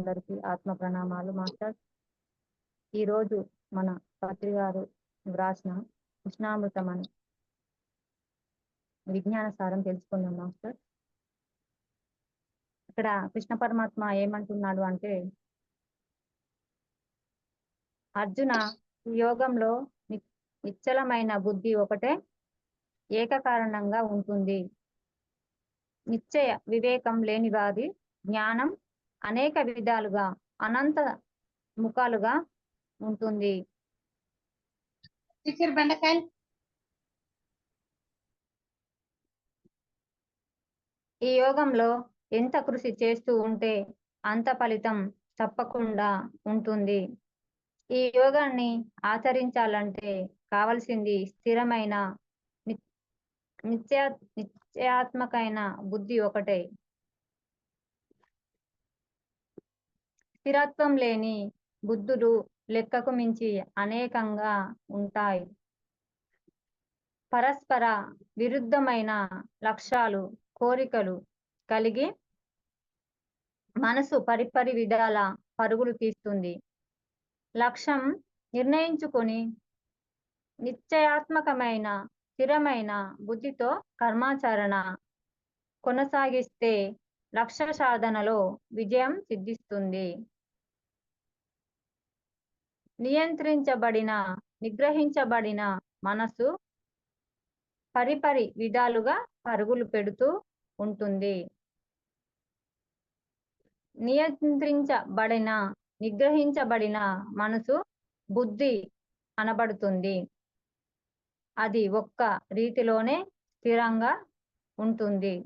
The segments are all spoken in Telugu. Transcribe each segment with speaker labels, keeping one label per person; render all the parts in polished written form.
Speaker 1: అందరికీ ఆత్మ ప్రణామాలు మాస్టర్. ఈరోజు మన పత్రి గారు వ్రాసిన కృష్ణామృతం అని విజ్ఞాన సారం తెలుసుకుందాం మాస్టర్. ఇక్కడ కృష్ణ పరమాత్మ ఏమంటున్నాడు అంటే, అర్జున, ఈ యోగంలో నిశ్చలమైన బుద్ధి ఒకటే ఏకకారణంగా ఉంటుంది. నిశ్చయ వివేకం లేని వారి జ్ఞానం అనేక విధాలుగా అనంత ముఖాలుగా ఉంటుంది. ఈ యోగంలో ఎంత కృషి చేస్తూ ఉంటే అంత ఫలితం తప్పకుండా ఉంటుంది. ఈ యోగాన్ని ఆచరించాలంటే కావలసింది స్థిరమైన నిశ్చయాత్మకమైన బుద్ధి ఒకటే. స్థిరత్వం లేని బుద్ధులు లెక్కకు మించి అనేకంగా ఉంటాయి. పరస్పర విరుద్ధమైన లక్ష్యాలు, కోరికలు కలిగి మనసు పరిపరి విధాల పరుగులు తీస్తుంది. లక్ష్యం నిర్ణయించుకొని నిశ్చయాత్మకమైన స్థిరమైన బుద్ధితో కర్మాచరణ కొనసాగిస్తే లక్ష్య సాధనలో విజయం సిద్ధిస్తుంది. నిగ్రహించబడిన మనసు పరిపరి విధాలుగా పరుగులు పెడుతూ ఉంటుంది. నిగ్రహించబడిన మనసు బుద్ధి అనబడుతుంది. అది ఒక్క రీతిలోనే స్థిరంగా ఉంటుంది.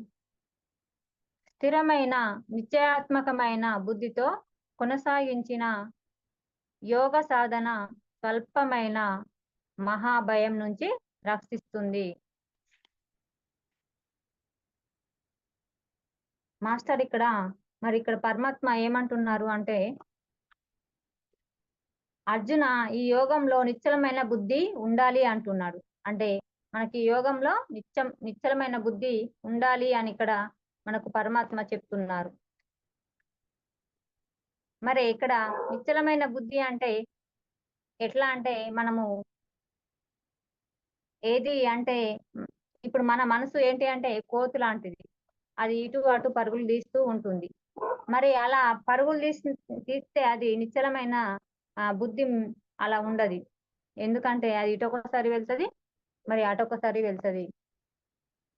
Speaker 1: స్థిరమైన నిశ్చయాత్మకమైన బుద్ధితో కొనసాగించిన యోగ సాధన స్వల్పమైన మహాభయం నుంచి రక్షిస్తుంది. మాస్టర్, ఇక్కడ పరమాత్మ ఏమంటున్నారు అంటే, అర్జున, ఈ యోగంలో నిశ్చలమైన బుద్ధి ఉండాలి అంటున్నాడు. అంటే మనకి యోగంలో నిశ్చలమైన బుద్ధి ఉండాలి అని ఇక్కడ మనకు పరమాత్మ చెప్తున్నారు. మరి ఇక్కడ నిశ్చలమైన బుద్ధి అంటే ఎట్లా అంటే, మనము ఏది అంటే ఇప్పుడు మన మనసు ఏంటి అంటే కోతు లాంటిది. అది ఇటు అటు పరుగులు తీస్తూ ఉంటుంది. మరి అలా పరుగులు తీస్తే అది నిశ్చలమైన బుద్ధి అలా ఉండదు. ఎందుకంటే అది ఇటొకసారి వెళ్తుంది, మరి అటొకసారి వెళ్తుంది.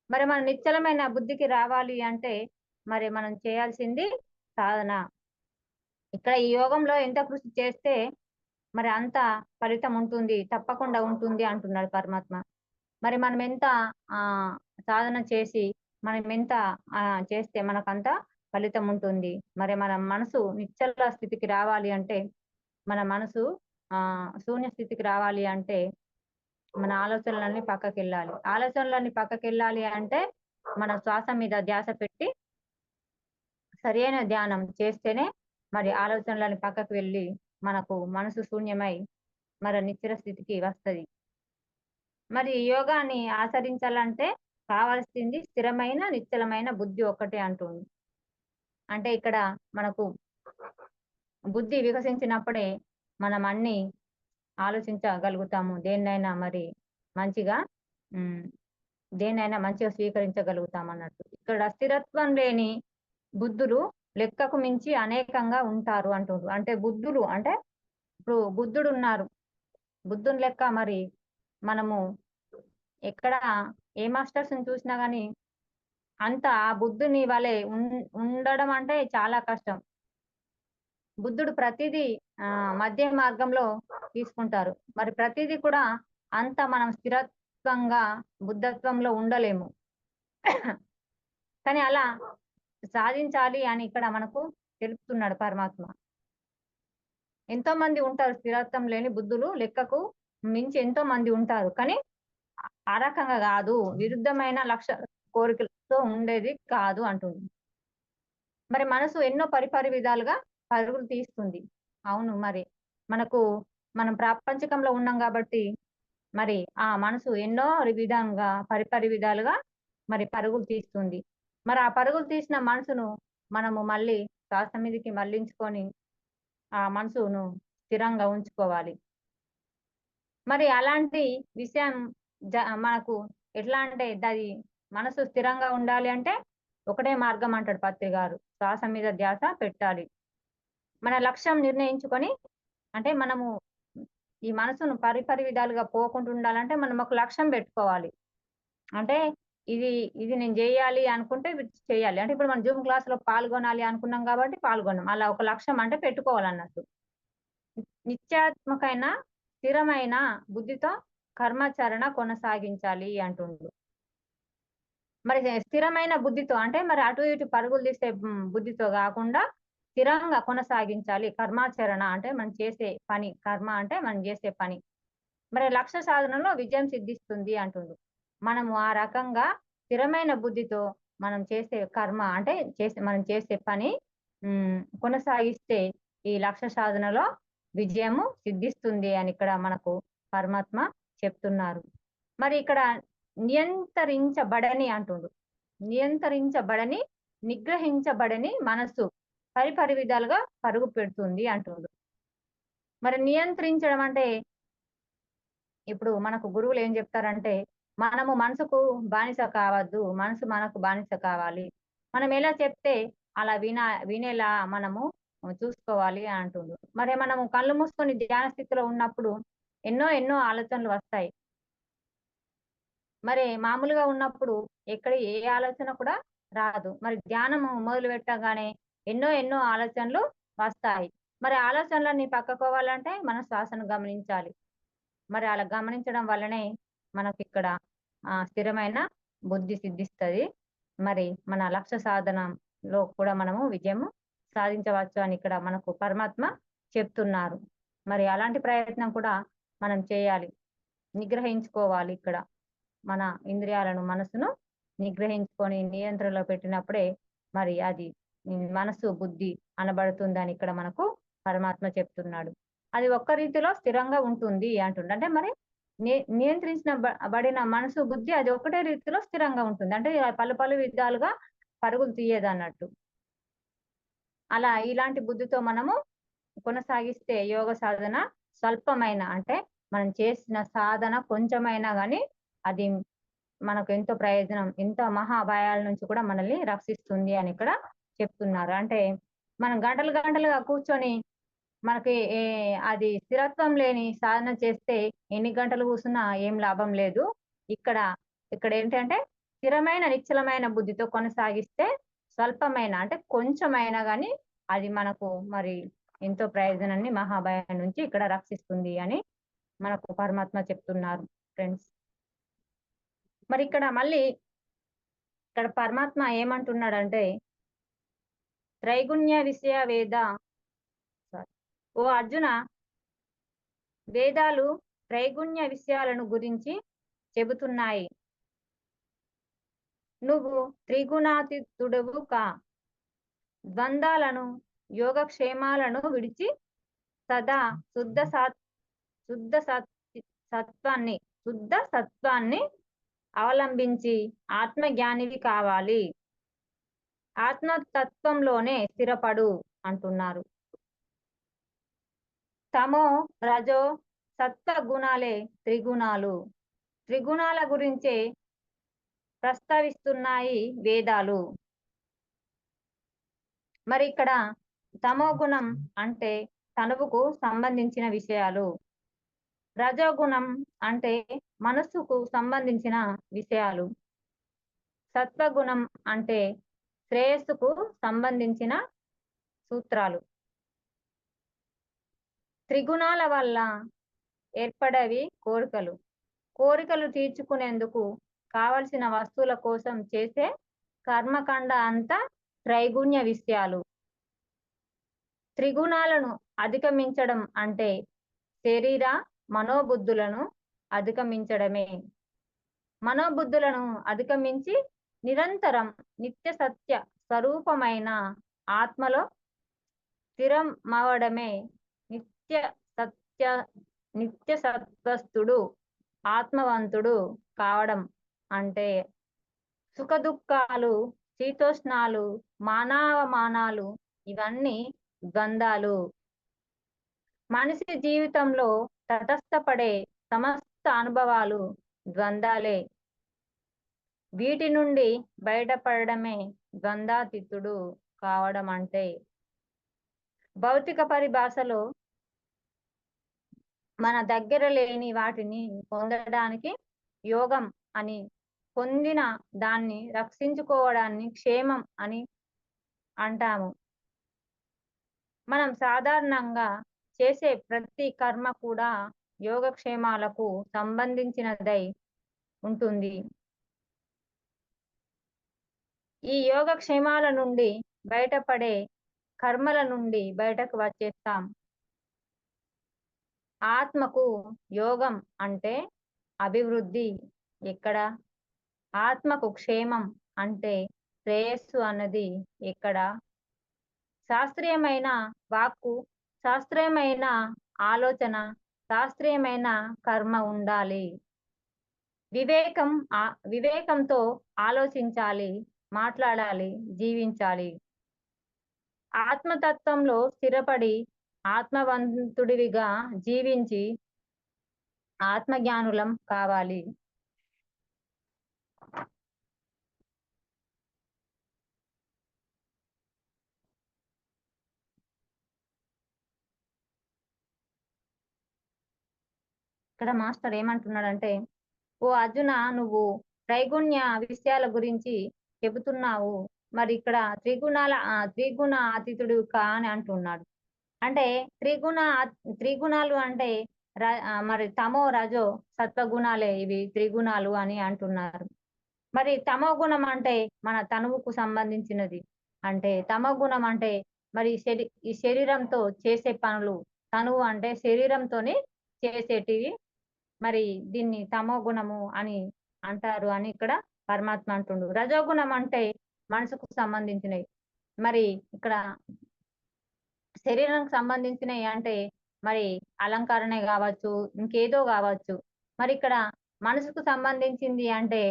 Speaker 1: మరి మన నిశ్చలమైన బుద్ధికి రావాలి అంటే మరి మనం చేయాల్సింది సాధన. ఇక్కడ ఈ యోగంలో ఎంత కృషి చేస్తే మరి అంత ఫలితం ఉంటుంది, తప్పకుండా ఉంటుంది అంటున్నాడు పరమాత్మ. మరి మనం ఎంత సాధన చేసి మనం ఎంత చేస్తే మనకంత ఫలితం ఉంటుంది. మరి మన మనసు నిశ్చల స్థితికి రావాలి అంటే, మన మనసు శూన్య స్థితికి రావాలి అంటే మన ఆలోచనలన్నీ పక్కకి వెళ్ళాలి అంటే మన శ్వాస మీద ధ్యాస పెట్టి సరైన ధ్యానం చేస్తేనే మరి ఆలోచనలని పక్కకు వెళ్ళి మనకు మనసు శూన్యమై మరి నిశ్చల స్థితికి వస్తుంది. మరి యోగాన్ని ఆచరించాలంటే కావాల్సింది స్థిరమైన నిశ్చలమైన బుద్ధి ఒక్కటే అంటుంది. అంటే ఇక్కడ మనకు బుద్ధి వికసించినప్పుడే మనం అన్ని ఆలోచించగలుగుతాము. దేన్నైనా మంచిగా స్వీకరించగలుగుతాం అన్నట్టు. ఇక్కడ స్థిరత్వం లేని బుద్ధులు లెక్కకు మించి అనేకంగా ఉంటారు అంటుండ్రు. అంటే బుద్ధులు అంటే ఇప్పుడు బుద్ధుడు ఉన్నారు. బుద్ధుని లెక్క మరి మనము ఎక్కడ ఏ మాస్టర్స్ ని చూసినా గానీ అంత ఆ బుద్ధుని వలె ఉండడం అంటే చాలా కష్టం. బుద్ధుడు ప్రతిదీ మధ్య మార్గంలో తీసుకుంటారు. మరి ప్రతిదీ కూడా అంత మనం స్థిరత్వంగా బుద్ధత్వంలో ఉండలేము. కానీ అలా సాధించాలి అని ఇక్కడ మనకు తెలుపుతున్నాడు పరమాత్మ. ఎంతో మంది ఉంటారు స్థిరత్వం లేని బుద్ధులు, లెక్కకు మించి ఎంతో మంది ఉంటారు. కానీ ఆ రకంగా కాదు, విరుద్ధమైన లక్ష్య కోరికలతో ఉండేది కాదు అంటుంది. మరి మనసు ఎన్నో పరిపరి విధాలుగా పరుగులు తీస్తుంది. అవును, మరి మనం ప్రాపంచికంలో ఉన్నాం కాబట్టి మరి ఆ మనసు ఎన్నో విధంగా పరిపరి విధాలుగా మరి పరుగులు తీస్తుంది. మరి ఆ పరుగులు తీసిన మనసును మనము మళ్ళీ శ్వాస మీదకి మళ్లించుకొని ఆ మనసును స్థిరంగా ఉంచుకోవాలి. మరి అలాంటి విషయం మనకు ఎట్లా అంటే అది మనసు స్థిరంగా ఉండాలి అంటే ఒకటే మార్గం అంటాడు పత్రి గారు. శ్వాస మీద ధ్యాస పెట్టాలి. మన లక్ష్యం నిర్ణయించుకొని అంటే మనము ఈ మనసును పరిపరి విధాలుగా పోకుండా ఉండాలంటే మనం ఒక లక్ష్యం పెట్టుకోవాలి. అంటే ఇది, ఇది నేను జేయాలి అనుకుంటే చేయాలి. అంటే ఇప్పుడు మనం జూమ్ క్లాస్‌లో పాల్గొనాలి అనుకున్నాం కాబట్టి పాల్గొన్నాం. అలా ఒక లక్ష్యం అంటే పెట్టుకోవాలన్నట్టు. నిత్యాత్మకమైన స్థిరమైన బుద్ధితో కర్మాచరణ కొనసాగించాలి అంటుండు. మరి స్థిరమైన బుద్ధితో అంటే మరి అటు ఇటు పరుగులు తీసే బుద్ధితో గాకుండా స్థిరంగా కొనసాగించాలి. కర్మాచరణ అంటే మనం చేసే పని. కర్మ అంటే మనం చేసే పని. మరి లక్ష్య సాధనలో విజయం సిద్ధిస్తుంది అంటుండు. మనము ఆ రకంగా స్థిరమైన బుద్ధితో మనం చేసే కర్మ అంటే మనం చేసే పని కొనసాగిస్తే ఈ లక్ష్య సాధనలో విజయము సిద్ధిస్తుంది అని ఇక్కడ మనకు పరమాత్మ చెప్తున్నారు. మరి ఇక్కడ నియంత్రించబడని అంటుండు. నియంత్రించబడని, నిగ్రహించబడని మనస్సు పరిపరి విధాలుగా పరుగు పెడుతుంది అంటుండు. మరి నియంత్రించడం అంటే ఇప్పుడు మనకు గురువులు ఏం చెప్తారంటే, మనము మనసుకు బానిస కావద్దు. మనసు మనకు బానిస కావాలి. మనం ఎలా చెప్తే అలా వినేలా మనము చూసుకోవాలి అంటుండు. మరి మనము కళ్ళు మూసుకొని ధ్యాన స్థితిలో ఉన్నప్పుడు ఎన్నో ఎన్నో ఆలోచనలు వస్తాయి. మరి మామూలుగా ఉన్నప్పుడు ఏ ఆలోచన కూడా రాదు. మరి ధ్యానము మొదలు పెట్టగానే ఎన్నో ఎన్నో ఆలోచనలు వస్తాయి. మరి ఆలోచనలన్నీ పక్కకోవాలంటే మనం శ్వాసను గమనించాలి. మరి అలా గమనించడం వల్లనే మనకిక్కడ స్థిరమైన బుద్ధి సిద్ధిస్తది. మరి మన లక్ష్య సాధనలో కూడా మనము విజయము సాధించవచ్చు అని ఇక్కడ మనకు పరమాత్మ చెప్తున్నారు. మరి అలాంటి ప్రయత్నం కూడా మనం చేయాలి. నిగ్రహించుకోవాలి ఇక్కడ. మన ఇంద్రియాలను, మనసును నిగ్రహించుకొని నియంత్రణలో పెట్టినప్పుడే మరి అది మనసు, బుద్ధి అనబడుతుందని ఇక్కడ మనకు పరమాత్మ చెప్తున్నాడు. అది ఒక్క రీతిలో స్థిరంగా ఉంటుంది అంటుండు. అంటే మరి బడిన మనసు, బుద్ధి అది ఒకటే రీతిలో స్థిరంగా ఉంటుంది. అంటే పలు విధాలుగా పరుగులు తీయదన్నట్టు. అలా ఇలాంటి బుద్ధితో మనము కొనసాగిస్తే యోగ సాధన స్వల్పమైన అంటే మనం చేసిన సాధన కొంచెమైనా గాని అది మనకు ఎంతో ప్రయోజనం, ఎంతో మహా అపాయాల నుంచి కూడా మనల్ని రక్షిస్తుంది అని ఇక్కడ చెప్తున్నారు. అంటే మనం గంటలు గంటలుగా కూర్చొని మనకి అది స్థిరత్వం లేని సాధన చేస్తే ఎన్ని గంటలు కూర్చున్నా ఏం లాభం లేదు. ఇక్కడ ఏంటంటే స్థిరమైన నిశ్చలమైన బుద్ధితో కొనసాగిస్తే స్వల్పమైన అంటే కొంచెమైనా గాని అది మనకు మరి ఎంతో ప్రయోజనాన్ని మహాభయం నుంచి ఇక్కడ రక్షిస్తుంది అని మనకు పరమాత్మ చెప్తున్నారు ఫ్రెండ్స్. మరి ఇక్కడ మళ్ళీ ఇక్కడ పరమాత్మ ఏమంటున్నాడంటే త్రైగుణ్య విషయ వేద ఓ అర్జున, వేదాలు త్రైగుణ్య విషయాలను గురించి చెబుతున్నాయి. నువ్వు త్రిగుణాతీతుడవు కా. ద్వంద్వాలను, యోగక్షేమాలను విడిచి సదా శుద్ధ సత్వాన్ని అవలంబించి ఆత్మజ్ఞానివి కావాలి. ఆత్మతత్వంలోనే స్థిరపడు అంటున్నారు. తమో, రజో, సత్వ గుణాలే త్రిగుణాలు. త్రిగుణాల గురించే ప్రస్తావిస్తున్నాయి వేదాలు. మరి ఇక్కడ తమో గుణం అంటే తనువుకు సంబంధించిన విషయాలు. రజోగుణం అంటే మనస్సుకు సంబంధించిన విషయాలు. సత్వగుణం అంటే శ్రేయస్సుకు సంబంధించిన సూత్రాలు. త్రిగుణాల వల్ల ఏర్పడేవి కోరికలు. కోరికలు తీర్చుకునేందుకు కావలసిన వస్తువుల కోసం చేసే కర్మకాండ అంతా త్రైగుణ్య విషయాలు. త్రిగుణాలను అధిగమించడం అంటే శరీర మనోబుద్ధులను అధిగమించడమే. మనోబుద్ధులను అధిగమించి నిరంతరం నిత్య సత్య స్వరూపమైన ఆత్మలో స్థిరమవడమే నిత్య సత్వస్థుడు, ఆత్మవంతుడు కావడం అంటే. సుఖ దుఃఖాలు, శీతోష్ణాలు, మానావమానాలు, ఇవన్నీ ద్వంద్వాలు. మనిషి జీవితంలో తటస్థపడే సమస్త అనుభవాలు ద్వంద్వాలే. వీటి నుండి బయటపడడమే ద్వంద్వాతీతుడు కావడం అంటే. భౌతిక పరిభాషలో మన దగ్గర లేని వాటిని పొందడానికి యోగం అని, పొందిన దాన్ని రక్షించుకోవడాన్ని క్షేమం అని అంటాము. మనం సాధారణంగా చేసే ప్రతి కర్మ కూడా యోగక్షేమాలకు సంబంధించినదై ఉంటుంది. ఈ యోగక్షేమాల నుండి బయటపడే కర్మల నుండి బయటకు వచ్చేస్తాం. ఆత్మకు యోగం అంటే అభివృద్ధి ఎక్కడ? ఆత్మకు క్షేమం అంటే శ్రేయస్సు అన్నది ఎక్కడ? శాస్త్రీయమైన వాక్కు, శాస్త్రీయమైన ఆలోచన, శాస్త్రీయమైన కర్మ ఉండాలి. వివేకంతో ఆలోచించాలి, మాట్లాడాలి, జీవించాలి. ఆత్మతత్వంలో స్థిరపడి ఆత్మవంతుడివిగా జీవించి ఆత్మజ్ఞానులం కావాలి. ఇక్కడ మాస్టర్ ఏమంటున్నాడంటే, ఓ అర్జున, నువ్వు త్రైగుణ్య విషయాల గురించి చెబుతున్నావు, మరి ఇక్కడ త్రిగుణ అతీతుడు కా అని అంటున్నాడు. అంటే త్రిగుణాలు అంటే మరి తమో రజో సత్వగుణాలే ఇవి త్రిగుణాలు అని అంటున్నారు. మరి తమో గుణం అంటే మన తనువుకు సంబంధించినది. అంటే తమో గుణం అంటే మరి ఈ శరీరంతో చేసే పనులు. తనువు అంటే శరీరంతోని చేసేటివి. మరి దీన్ని తమో గుణము అని అంటారు అని ఇక్కడ పరమాత్మ అంటుండు. రజోగుణం అంటే మనసుకు సంబంధించినవి. మరి ఇక్కడ శరీరానికి సంబంధించినవి అంటే మరి అలంకరణే కావచ్చు, ఇంకేదో కావచ్చు. మరి ఇక్కడ మనసుకు సంబంధించింది అంటే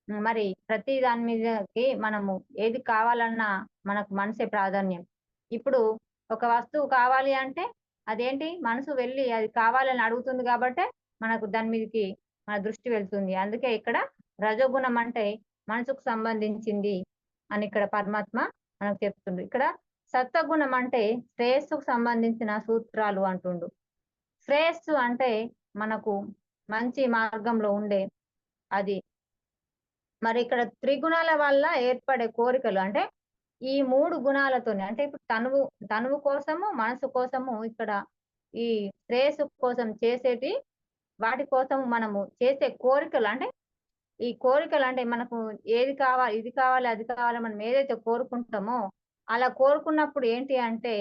Speaker 1: మరి ప్రతి దాని మీదకి మనము ఏది కావాలన్నా మనకు మనసే ప్రాధాన్యం. ఇప్పుడు ఒక వస్తువు కావాలి అంటే అదేంటి, మనసు వెళ్ళి అది కావాలని అడుగుతుంది కాబట్టి మనకు దాని మీదకి మన దృష్టి వెళ్తుంది. అందుకే ఇక్కడ రజోగుణం అంటే మనసుకు సంబంధించింది అని ఇక్కడ పరమాత్మ మనకు చెప్తుండు. ఇక్కడ సత్వగుణం అంటే శ్రేయస్సుకు సంబంధించిన సూత్రాలు అంటుండు. శ్రేయస్సు అంటే మనకు మంచి మార్గంలో ఉండే అది. మరి ఇక్కడ త్రిగుణాల వల్ల ఏర్పడే కోరికలు అంటే ఈ 3 గుణాలతోనే, అంటే ఇప్పుడు తనువు కోసము, మనసు కోసము, ఇక్కడ ఈ శ్రేయస్సు కోసం చేసేటి వాటి కోసం మనము చేసే కోరికలు అంటే ఈ కోరికలు అంటే మనకు ఏది కావాలి, ఇది కావాలి, అది కావాలి, మనం ఏదైతే కోరుకుంటామో అలా కోరుకున్నప్పుడు ఏంటి అంటే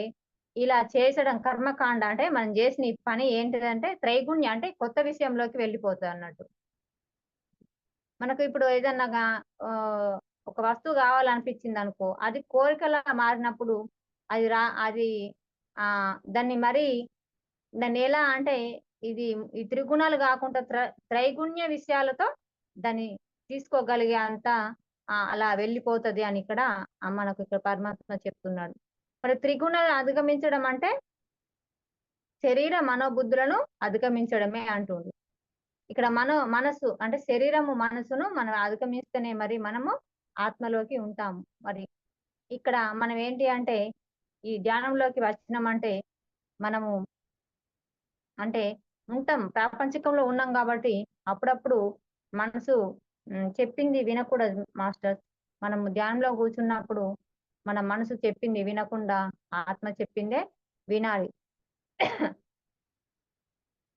Speaker 1: ఇలా చేసడం కర్మకాండ అంటే మనం చేసిన ఈ పని ఏంటిదంటే త్రైగుణ్య అంటే కొత్త విషయంలోకి వెళ్ళిపోతుంది అన్నట్టు. మనకు ఇప్పుడు ఏదన్నా ఒక వస్తువు కావాలనిపించింది అనుకో, అది కోరికలా మారినప్పుడు అది దాన్ని ఎలా అంటే ఇది ఈ త్రిగుణాలు కాకుండా త్రైగుణ్య విషయాలతో దాన్ని తీసుకోగలిగే అంత అలా వెళ్ళిపోతది అని ఇక్కడ మనకు ఇక్కడ పరమాత్మ చెప్తున్నాడు. మరి త్రిగుణాలు అధిగమించడం అంటే శరీర మనోబుద్ధులను అధిగమించడమే అంటుంది. ఇక్కడ మనసు అంటే శరీరము మనసును మనం అధిగమిస్తేనే మరి మనము ఆత్మలోకి ఉంటాము. మరి ఇక్కడ మనం ఏంటి అంటే ఈ ధ్యానంలోకి వచ్చినామంటే మనము అంటే ఉంటాం, ప్రాపంచికంలో ఉన్నాం కాబట్టి అప్పుడప్పుడు మనసు చెప్పింది వినకూడదు మాస్టర్. మనము ధ్యానంలో కూర్చున్నప్పుడు మన మనసు చెప్పింది వినకుండా ఆత్మ చెప్పిందే వినాలి.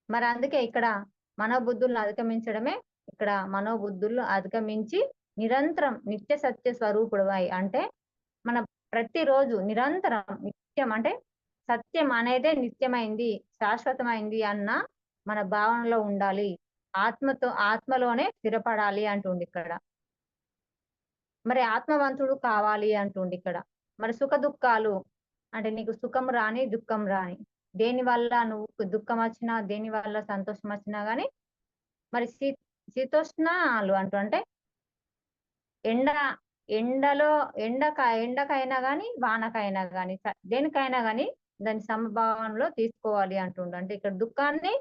Speaker 1: మరి అందుకే ఇక్కడ మనోబుద్ధులను అధిగమించడమే, ఇక్కడ మనోబుద్ధులను అధిగమించి నిరంతరం నిత్య సత్య స్వరూపుడువై అంటే మన ప్రతిరోజు నిరంతరం నిత్యం అంటే సత్యం అనేదే నిత్యమైంది, శాశ్వతమైంది అన్న మన భావనలో ఉండాలి. ఆత్మలోనే స్థిరపడాలి అంటుంది ఇక్కడ. మరి ఆత్మవంతుడు కావాలి అంటుంది ఇక్కడ. మరి సుఖ దుఃఖాలు అంటే నీకు సుఖం రాని, దుఃఖం రాని, దేని వల్ల నువ్వు దుఃఖం వచ్చినా, దేని వల్ల సంతోషం వచ్చినా గాని మరి శీతోష్ణాలు అంటే ఎండలో ఎండకైనా గాని, వానకైనా గాని, దేనికైనా గాని దాన్ని సమభావంలో తీసుకోవాలి అంటుండు. అంటే ఇక్కడ దుఃఖాన్ని,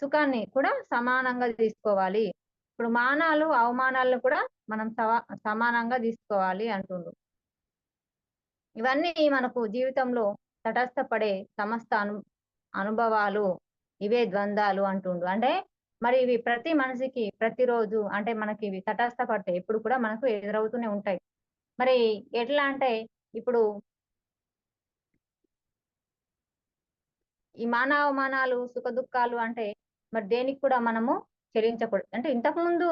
Speaker 1: సుఖాన్ని కూడా సమానంగా తీసుకోవాలి. ఇప్పుడు మానాలు, అవమానాలను కూడా మనం సమానంగా తీసుకోవాలి అంటుండు. ఇవన్నీ మనకు జీవితంలో తటస్థపడే సమస్త అనుభవాలు ఇవే ద్వంద్వాలు అంటుండు. అంటే మరి ఇవి ప్రతి మనిషికి ప్రతిరోజు అంటే మనకి ఇవి తటస్థపడతాయి. ఎప్పుడు కూడా మనకు ఎదురవుతూనే ఉంటాయి. మరి ఎట్లా అంటే ఇప్పుడు ఈ మానవమానాలు, సుఖదుఖాలు అంటే మరి దేనికి కూడా మనము చెల్లించకూడదు. అంటే ఇంతకుముందు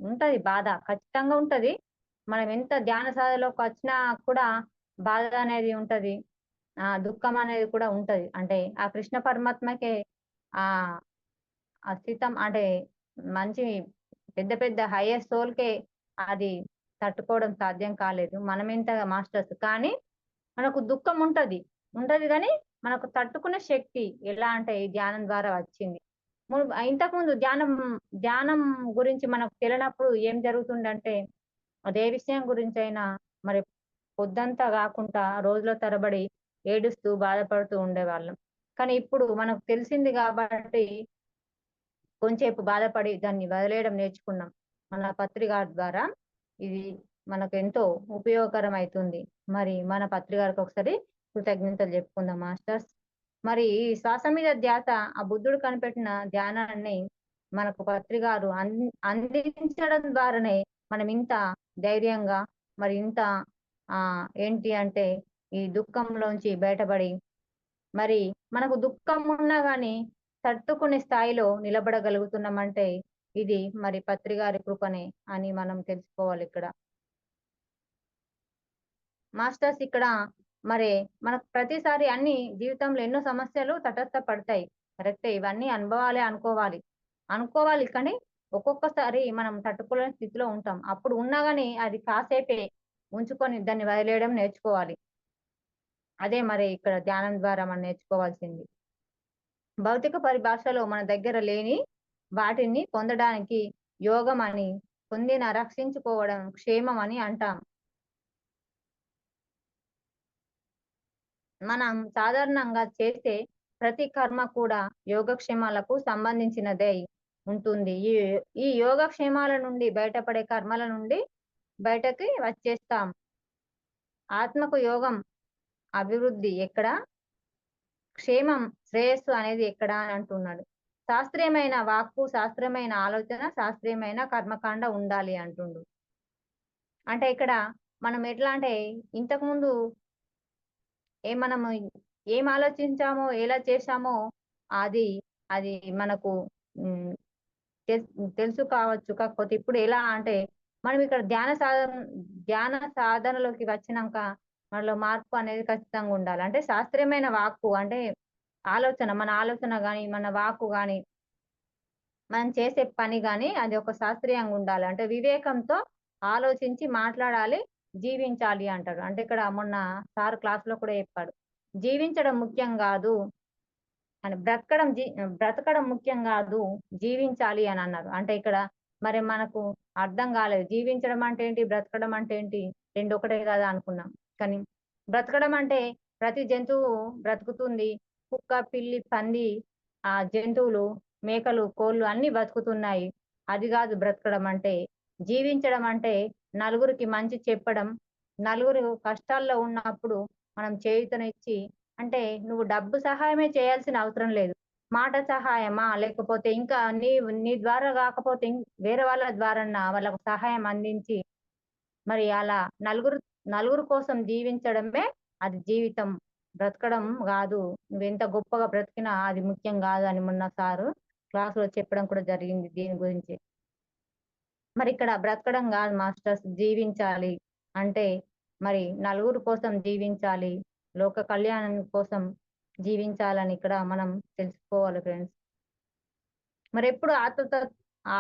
Speaker 1: ఉంటది బాధ. ఖచ్చితంగా ఉంటది. మనం ఎంత ధ్యాన సాధనలోకొచ్చినా కూడా బాధ అనేది ఉంటది. దుఃఖం అనేది కూడా ఉంటది. అంటే ఆ కృష్ణ పరమాత్మకే ఆహ్, ఆ స్థితం అంటే మంచి పెద్ద పెద్ద హైయెస్ట్ సోల్‌కే అది తట్టుకోవడం సాధ్యం కాలేదు. మనమెంత మాస్టర్స్. కానీ మనకు దుఃఖం ఉంటది. ఉంటది గానీ, మనకు తట్టుకునే శక్తి ఎలా అంటే ఈ ధ్యానం ద్వారా వచ్చింది. ఇంతకుముందు ధ్యానం ధ్యానం గురించి మనకు తెలియనప్పుడు ఏం జరుగుతుందంటే, అదే విషయం గురించైనా మరి పొద్దంతా గాకుండా రోజుల తరబడి ఏడుస్తూ, బాధపడుతూ ఉండేవాళ్ళం. కానీ ఇప్పుడు మనకు తెలిసింది గాబట్టి కొంచేపు బాధపడి దాన్ని వదిలేయడం నేర్చుకున్నాం. మన పత్రికార్ ద్వారా ఇది మనకెంతో ఉపయోగకరం అయితుంది. మరి మన పత్రికారికి ఒకసారి కృతజ్ఞతలు చెప్పుకుందాం మాస్టర్స్. మరి ఈ శ్వాస మీద ధ్యాస ఆ బుద్ధుడు కనిపెట్టిన ధ్యానాన్ని మనకు పత్రికారు అందించడం ద్వారానే మనం ఇంత ధైర్యంగా మరి ఇంత ఏంటి అంటే ఈ దుఃఖంలోంచి బయటపడి మరి మనకు దుఃఖం ఉన్నా గాని తట్టుకునే స్థాయిలో నిలబడగలుగుతున్నామంటే ఇది మరి పత్రిగారి కృపనే అని మనం తెలుసుకోవాలిక్కడ. మాస్టర్స్ ఇక్కడ మరి మనకు ప్రతిసారి అన్ని జీవితంలో ఎన్నో సమస్యలు తటస్థ పడతాయి. కరెక్టే ఇవన్నీ అనుభవాలే అనుకోవాలి. అనుకోవాలి కానీ ఒక్కొక్కసారి మనం తట్టుకోలేని స్థితిలో ఉంటాం. అప్పుడు ఉన్నా గాని అది కాసేపే ఉంచుకొని దాన్ని వదిలేయడం నేర్చుకోవాలి. అదే మరి ఇక్కడ ధ్యానం ద్వారా మనం నేర్చుకోవాల్సింది. భౌతిక పరిభాషలో మన దగ్గర లేని వాటిని పొందడానికి యోగం అని, పొందిన రక్షించుకోవడం క్షేమం అని అంటాం. మనం సాధారణంగా చేసే ప్రతి కర్మ కూడా యోగక్షేమాలకు సంబంధించినదై ఉంటుంది. ఈ ఈ యోగక్షేమాల నుండి బయటపడే కర్మల నుండి బయటకి వచ్చేస్తాం. ఆత్మకు యోగం అభివృద్ధి ఎక్కడ? క్షేమం, శ్రేయస్సు అనేది ఎక్కడ అని అంటున్నాడు. శాస్త్రీయమైన వాక్కు, శాస్త్రీయమైన ఆలోచన, శాస్త్రీయమైన కర్మకాండ ఉండాలి అంటుండు. అంటే ఇక్కడ మనం ఎట్లా అంటే ఇంతకుముందు మనము ఏం ఆలోచించామో, ఎలా చేశామో అది, అది మనకు హ్మ్. తెల్ తెలుసు కావచ్చు. కాకపోతే ఇప్పుడు ఎలా అంటే మనం ఇక్కడ ధ్యాన సాధనలోకి వచ్చినంక మనలో మార్పు అనేది ఖచ్చితంగా ఉండాలి. అంటే శాస్త్రీయమైన వాక్కు అంటే ఆలోచన, మన ఆలోచన గాని, మన వాక్కు గాని, మనం చేసే పని గాని అది ఒక శాస్త్రీయంగా ఉండాలి. అంటే వివేకంతో ఆలోచించి మాట్లాడాలి, జీవించాలి అంటారు. అంటే ఇక్కడ మొన్న సార్ క్లాస్‌లో కూడా చెప్పాడు. జీవించడం ముఖ్యం గాదు. అని బ్రతకడం ముఖ్యం గాదు. జీవించాలి అని అన్నారు. అంటే ఇక్కడ మరి మనకు అర్థం కాలేదు. జీవించడం అంటే ఏంటి? బ్రతకడం అంటే ఏంటి? 2 ఒకటే కదా అనుకున్నాం. కానీ బ్రతకడం అంటే ప్రతి జంతువు బ్రతుకుతుంది. కుక్క, పిల్లి, పంది జంతువులు, మేకలు, కోళ్ళు అన్నీ బతుకుతున్నాయి. అది గాదు బ్రతకడం అంటే. జీవించడం అంటే నలుగురికి మంచి చెప్పడం, నలుగురు కష్టాల్లో ఉన్నప్పుడు మనం చేయూతనిచ్చి అంటే నువ్వు డబ్బు సహాయమే చేయాల్సిన అవసరం లేదు. మాట సహాయమా? లేకపోతే ఇంకా నీ ద్వారా గాకపోతే వేరే వాళ్ళ ద్వారాన్నా వాళ్ళకు సహాయం అందించి, మరి అలా నలుగురు నలుగురు కోసం జీవించడమే అది జీవితం. బ్రతకడం గాదు. నువ్వెంత గొప్పగా బ్రతికినా అది ముఖ్యం గాదు అని మొన్న సారు క్లాస్‌లో చెప్పడం కూడా జరిగింది దీని గురించి. మరిక్కడ బ్రతకడం గాదు మాస్టర్స్ జీవించాలి. అంటే మరి నలుగురు కోసం జీవించాలి. లోక కళ్యాణం కోసం జీవించాలని ఇక్కడ మనం తెలుసుకోవాలి ఫ్రెండ్స్. మరెప్పుడు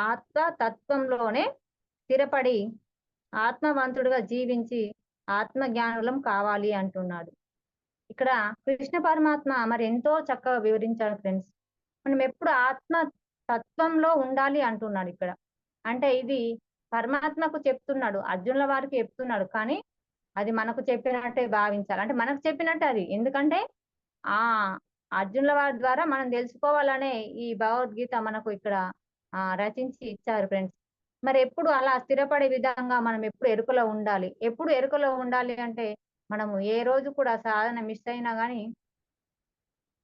Speaker 1: ఆత్మతత్వంలోనే స్థిరపడి ఆత్మవంతుడుగా జీవించి ఆత్మజ్ఞానులం కావాలి అంటున్నాడు. ఇక్కడ కృష్ణ పరమాత్మ మరి ఎంతో చక్కగా వివరించాడు ఫ్రెండ్స్. మనం ఎప్పుడు ఆత్మ తత్వంలో ఉండాలి అంటున్నాడు ఇక్కడ. అంటే ఇది పరమాత్మకు చెప్తున్నాడు, అర్జునుల వారికి చెప్తున్నాడు. కానీ అది మనకు చెప్పినట్టే భావించాలి. అంటే మనకు చెప్పినట్టే అది. ఎందుకంటే ఆ అర్జునుల వారి ద్వారా మనం తెలుసుకోవాలనే ఈ భగవద్గీత మనకు ఇక్కడ రచించి ఇచ్చారు ఫ్రెండ్స్. మరి ఎప్పుడు అలా స్థిరపడే విధంగా మనం ఎప్పుడు ఎరుకలో ఉండాలి. ఎప్పుడు ఎరుకలో ఉండాలి అంటే మనము ఏ రోజు కూడా సాధన మిస్ అయినా గానీ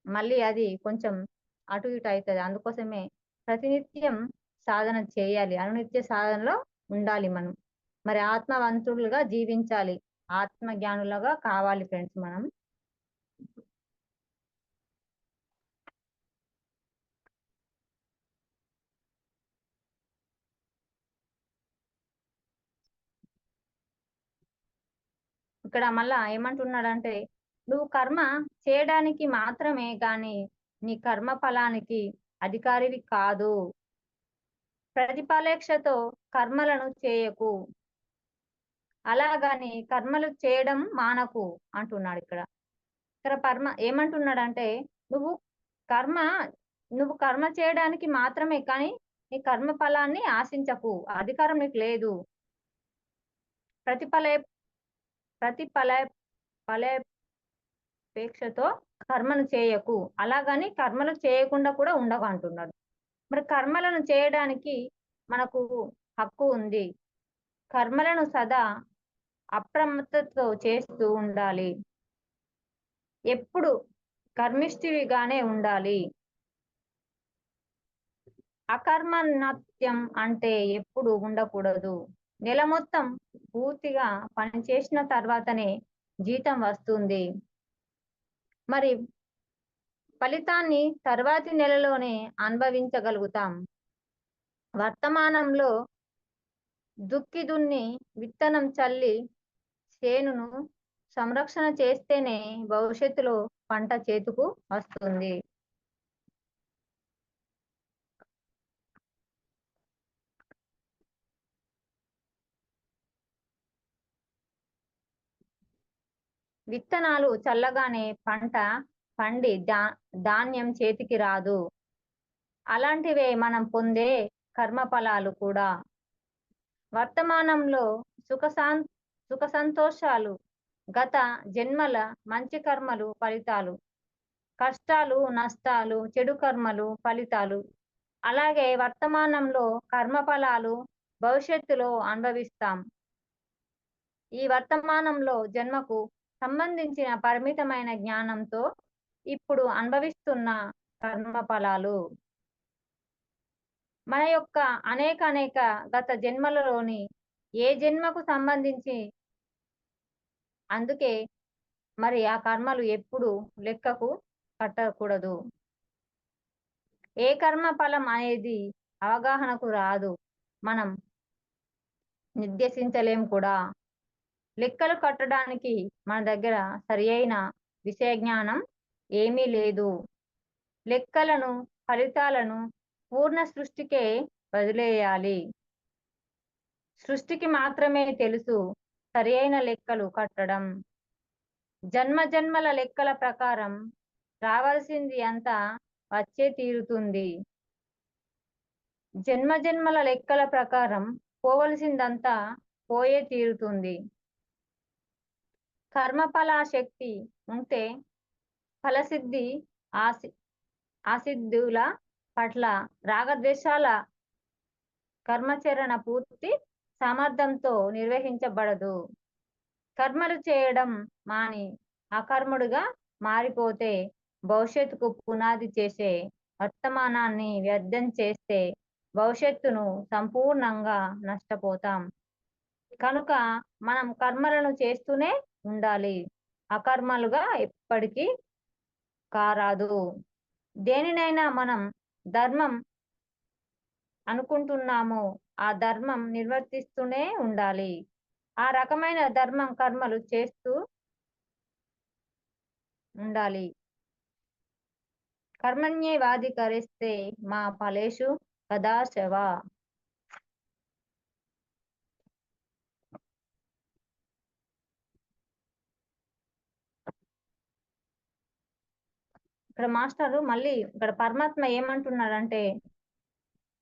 Speaker 1: మళ్ళీ అది కొంచెం అటు ఇటు అయితది. అందుకోసమే ప్రతినిత్యం సాధన చేయాలి. అనునిత్య సాధనలో ఉండాలి మనం. మరి ఆత్మవంతులుగా జీవించాలి. ఆత్మ జ్ఞానులుగా కావాలి ఫ్రెండ్స్ మనం. ఇక్కడ మళ్ళా ఏమంటున్నాడంటే, నువ్వు కర్మ చేయడానికి మాత్రమే గాని నీ కర్మ ఫలానికి అధికారివి కాదు. ప్రతిఫలేక్షతో కర్మలను చేయకు. అలాగని కర్మలు చేయడం మానకు అంటున్నాడు ఇక్కడ. ఇక్కడ ఏమంటున్నాడంటే, నువ్వు కర్మ నువ్వు కర్మ చేయడానికి మాత్రమే కానీ నీ కర్మ ఫలాన్ని ఆశించకు. అధికారం నీకు లేదు. ప్రతిఫలే ప్రతిఫల ఫలేపేక్షతో కర్మను చేయకు. అలాగని కర్మలు చేయకుండా కూడా ఉండకు అంటున్నాడు. మరి కర్మలను చేయడానికి మనకు హక్కు ఉంది. కర్మలను సదా అప్రమత్తతో చేస్తూ ఉండాలి. ఎప్పుడు కర్మిష్ఠివిగానే ఉండాలి. అకర్మణ్యత్యం అంటే ఎప్పుడు ఉండకూడదు. నెల మొత్తం పూర్తిగా పనిచేసిన తర్వాతనే జీతం వస్తుంది. మరి ఫలితాన్ని తర్వాతి నెలలోనే అనుభవించగలుగుతాం. వర్తమానంలో దుక్కి దున్ని విత్తనం చల్లి చేనును సంరక్షణ చేస్తేనే భవిష్యత్తులో పంట చేతుకు వస్తుంది. విత్తనాలు చల్లగానే పంట పండి ధాన్యం చేతికి రాదు. అలాంటివే మనం పొందే కర్మఫలాలు కూడా. వర్తమానంలో సుఖ సుఖ సంతోషాలు గత జన్మల మంచి కర్మలు ఫలితాలు. కష్టాలు నష్టాలు చెడు కర్మలు ఫలితాలు. అలాగే వర్తమానంలో కర్మఫలాలు భవిష్యత్తులో అనుభవిస్తాం. ఈ వర్తమానంలో జన్మకు సంబంధించిన పరిమితమైన జ్ఞానంతో ఇప్పుడు అనుభవిస్తున్న కర్మఫలాలు మన యొక్క అనేక గత జన్మలలోని ఏ జన్మకు సంబంధించి. అందుకే మరి ఆ కర్మలు ఎప్పుడు లెక్కకు కట్టకూడదు. ఏ కర్మ ఫలం అనేది అవగాహనకు రాదు. మనం నిర్దేశించలేం కూడా. లెక్కలు కట్టడానికి మన దగ్గర సరి అయిన విషయ జ్ఞానం ఏమీ లేదు. లెక్కలను ఫలితాలను పూర్ణ సృష్టికే వదిలేయాలి. సృష్టికి మాత్రమే తెలుసు సరి అయిన లెక్కలు కట్టడం. జన్మ జన్మల లెక్కల ప్రకారం రావాల్సింది అంతా వచ్చే తీరుతుంది. జన్మ జన్మల లెక్కల ప్రకారం పోవలసిందంతా పోయే తీరుతుంది. కర్మఫల శక్తి ఉంటే ఫలసిద్ధి ఆసిద్ధుల పట్ల రాగద్వేషాల కర్మచరణ పూర్తి సామర్థ్యంతో నిర్వహించబడదు. కర్మలు చేయడం మాని అకర్ముడుగా మారిపోతే భవిష్యత్తుకు పునాది చేసే వర్తమానాన్ని వ్యర్థం చేస్తే భవిష్యత్తును సంపూర్ణంగా నష్టపోతాం. కనుక మనం కర్మలను చేస్తూనే ఉండాలి. అకర్మలుగా ఎప్పటికీ కారాదు. దేనినైనా మనం ధర్మం అనుకుంటున్నామో ఆ ధర్మం నిర్వర్తిస్తూనే ఉండాలి. ఆ రకమైన ధర్మం కర్మలు చేస్తూ ఉండాలి. కర్మణ్యేవాధికరిస్తే మా ఫలేషు కదాశవ. ఇక్కడ మాస్టరు మళ్ళీ ఇక్కడ పరమాత్మ ఏమంటున్నాడంటే,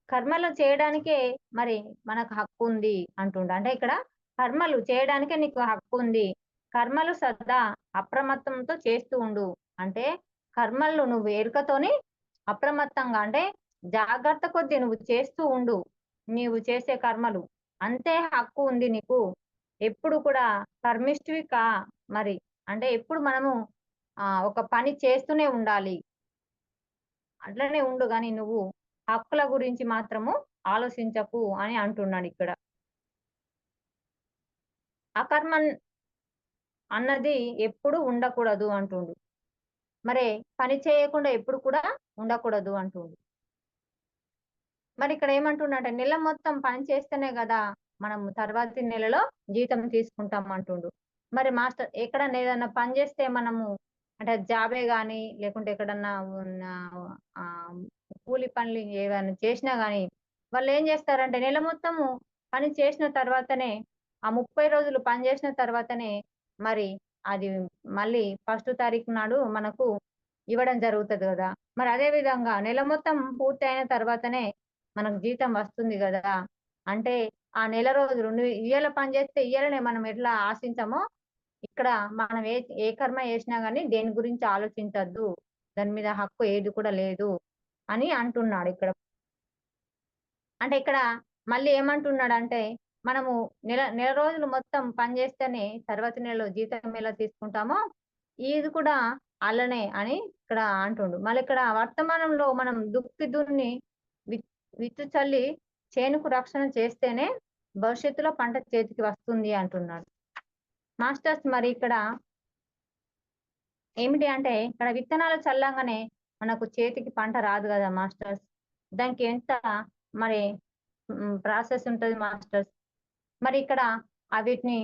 Speaker 1: కర్మలు చేయడానికే మరి మనకు హక్కు ఉంది అంటుండు. అంటే ఇక్కడ కర్మలు చేయడానికే నీకు హక్కు ఉంది. కర్మలు సదా అప్రమత్తంతో చేస్తూ ఉండు. అంటే కర్మలు నువ్వు ఎరుకతోని అప్రమత్తంగా అంటే జాగ్రత్త కొద్దీ నువ్వు చేస్తూ ఉండు. నీవు చేసే కర్మలు. అంతే హక్కు ఉంది నీకు. ఎప్పుడు కూడా కర్మిష్టివి మరి. అంటే ఎప్పుడు మనము ఒక పని చేస్తూనే ఉండాలి. అట్లనే ఉండు గాని నువ్వు హక్కుల గురించి మాత్రము ఆలోచించకు అని అంటున్నాడిక్కడ. అకర్మన్ అన్నది ఎప్పుడు ఉండకూడదు అంటుండు. మరే పని చేయకుండా ఎప్పుడు కూడా ఉండకూడదు అంటుండు. మరి ఇక్కడ ఏమంటుండంటే నెల మొత్తం పని చేస్తేనే గదా! మనం తర్వాతి నెలలో జీతం తీసుకుంటాం అంటుండు. మరి మాస్టర్ ఎక్కడన్నా ఏదన్నా పని చేస్తే మనము అంటే జాబే గాని, లేకుంటే ఎక్కడన్నా ఉన్న ఆహ్, కూలి పనులు ఏవన్నా చేసినా గాని, వాళ్ళేం చేస్తారంటే నెల మొత్తము పని చేసిన తర్వాతనే, ఆ 30 రోజులు పని చేసిన తర్వాతనే మరి అది మళ్ళీ ఫస్ట్ తారీఖు నాడు మనకు ఇవ్వడం జరుగుతది గదా! మరి అదే విధంగా నెల మొత్తం పూర్తయిన తర్వాతనే మనకు జీతం వస్తుంది గదా! అంటే ఆ నెల రోజులు నువ్వు ఇయ్యాల పని చేస్తే ఇయ్యాలనే మనం ఎట్లా ఆశించామో, ఇక్కడ మనం ఏ కర్మ చేసినా గాని దేని గురించి ఆలోచించొద్దు. దాని మీద హక్కు ఏది కూడా లేదు అని అంటున్నాడిక్కడ. అంటే ఇక్కడ మళ్ళీ ఏమంటున్నాడంటే, మనము నెల రోజులు మొత్తం పని చేస్తేనే తర్వాతి నెలలో జీతం ఎలా తీసుకుంటామో, ఇది కూడా అలానే అని ఇక్కడ అంటుండు. మళ్ళిక్కడ వర్తమానంలో మనం దుక్కి దున్ని విత్ విత్తు చల్లి చేనుకు రక్షణ చేస్తేనే భవిష్యత్తులో పంట చేతికి వస్తుంది అంటున్నాడు. మాస్టర్స్ మరి ఇక్కడ ఏమిటి అంటే, ఇక్కడ విత్తనాలు చల్లంగానే మనకు చేతికి పంట రాదు గదా మాస్టర్స్. దానికి ఎంత మరి ప్రాసెస్ ఉంటది మాస్టర్స్. మరి ఇక్కడ వీటిని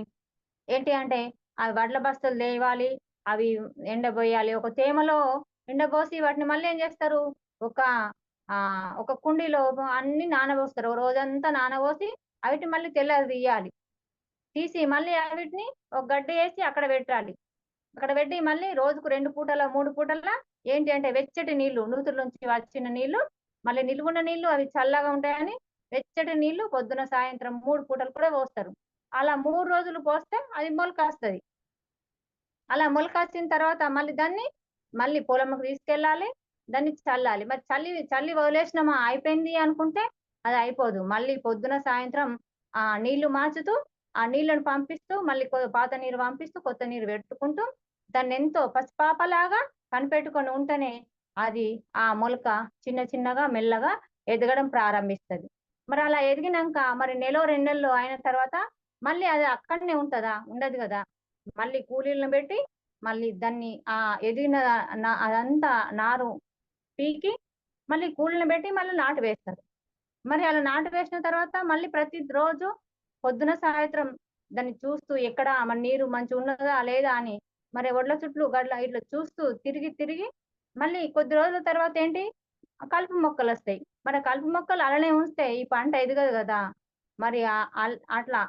Speaker 1: ఏంటి అంటే, అవి వడ్ల బస్తలు తేవాలి, అవి ఎండబోయాలి. ఒక తేమలో ఎండబోసి వాటిని మళ్ళీ ఏం జేస్తారు, ఒక ఒక కుండీలో అన్నీ నానబోస్తారు. ఓ రోజంతా నానబోసి అవిటిని మళ్ళీ తెల్లారి తీయాలి. తీసి మళ్ళీ అవిటిని ఒక గడ్డ ఏసి అక్కడ పెట్టాలి. అక్కడ పెట్టి మళ్ళీ రోజుకు 2 పూటల, 3 పూటల ఏంటి అంటే వెచ్చటి నీళ్లు నూతుల నుంచి వచ్చిన నీళ్లు, మళ్ళీ నిలువున్న నీళ్లు అవి చల్లగా ఉంటాయని వెచ్చటి నీళ్లు పొద్దున, సాయంత్రం 3 పూటలు కూడా పోస్తారు. అలా 3 రోజులు పోస్తే అది మొలకొస్తది. అలా మొలకొచ్చిన తర్వాత మళ్ళీ దాన్ని మళ్ళీ పొలంకి తీసుకెళ్ళాలి. దాన్ని చల్లాలి. మరి చల్లి వదిలేసినామా అయిపోయింది అనుకుంటే అది అయిపోదు. మళ్ళీ పొద్దున, సాయంత్రం నీళ్లు మార్చుతూ, ఆ నీళ్లను పంపిస్తూ, మళ్ళీ పాత నీరు పంపిస్తూ, కొత్త నీరు పెట్టుకుంటూ దాన్నెంతో పసిపాపలాగా కనిపెట్టుకొని ఉంటేనే అది ఆ మొలక చిన్న చిన్నగా మెల్లగా ఎదగడం ప్రారంభిస్తది. మరి అలా ఎదిగినంక మరి నెలో, 2 నెలలు అయిన తర్వాత మళ్ళీ అది అక్కడనే ఉంటదా? ఉండదు గదా! మళ్ళీ కూలీలను పెట్టి మళ్ళీ దాన్ని ఎదిగిన అదంతా నారు పీకి మళ్ళీ కూలీలను పెట్టి మళ్ళీ నాటు వేస్తారు. మరి అలా నాటు వేసిన తర్వాత మళ్ళీ ప్రతి రోజు పొద్దున, సాయంత్రం దాన్ని చూస్తూ ఎక్కడ మరి నీరు మంచిగున్నదా లేదా అని మరి ఒడ్ల చుట్లు గట్ల ఇట్లా చూస్తూ తిరిగి తిరిగి మళ్ళీ కొద్ది రోజుల తర్వాత ఏంటి కలుపు మొక్కలొస్తాయి. మరి ఆ కలుపు మొక్కలు అలానే ఉంచితే ఈ పంట ఎదగదు గదా! మరి అట్లా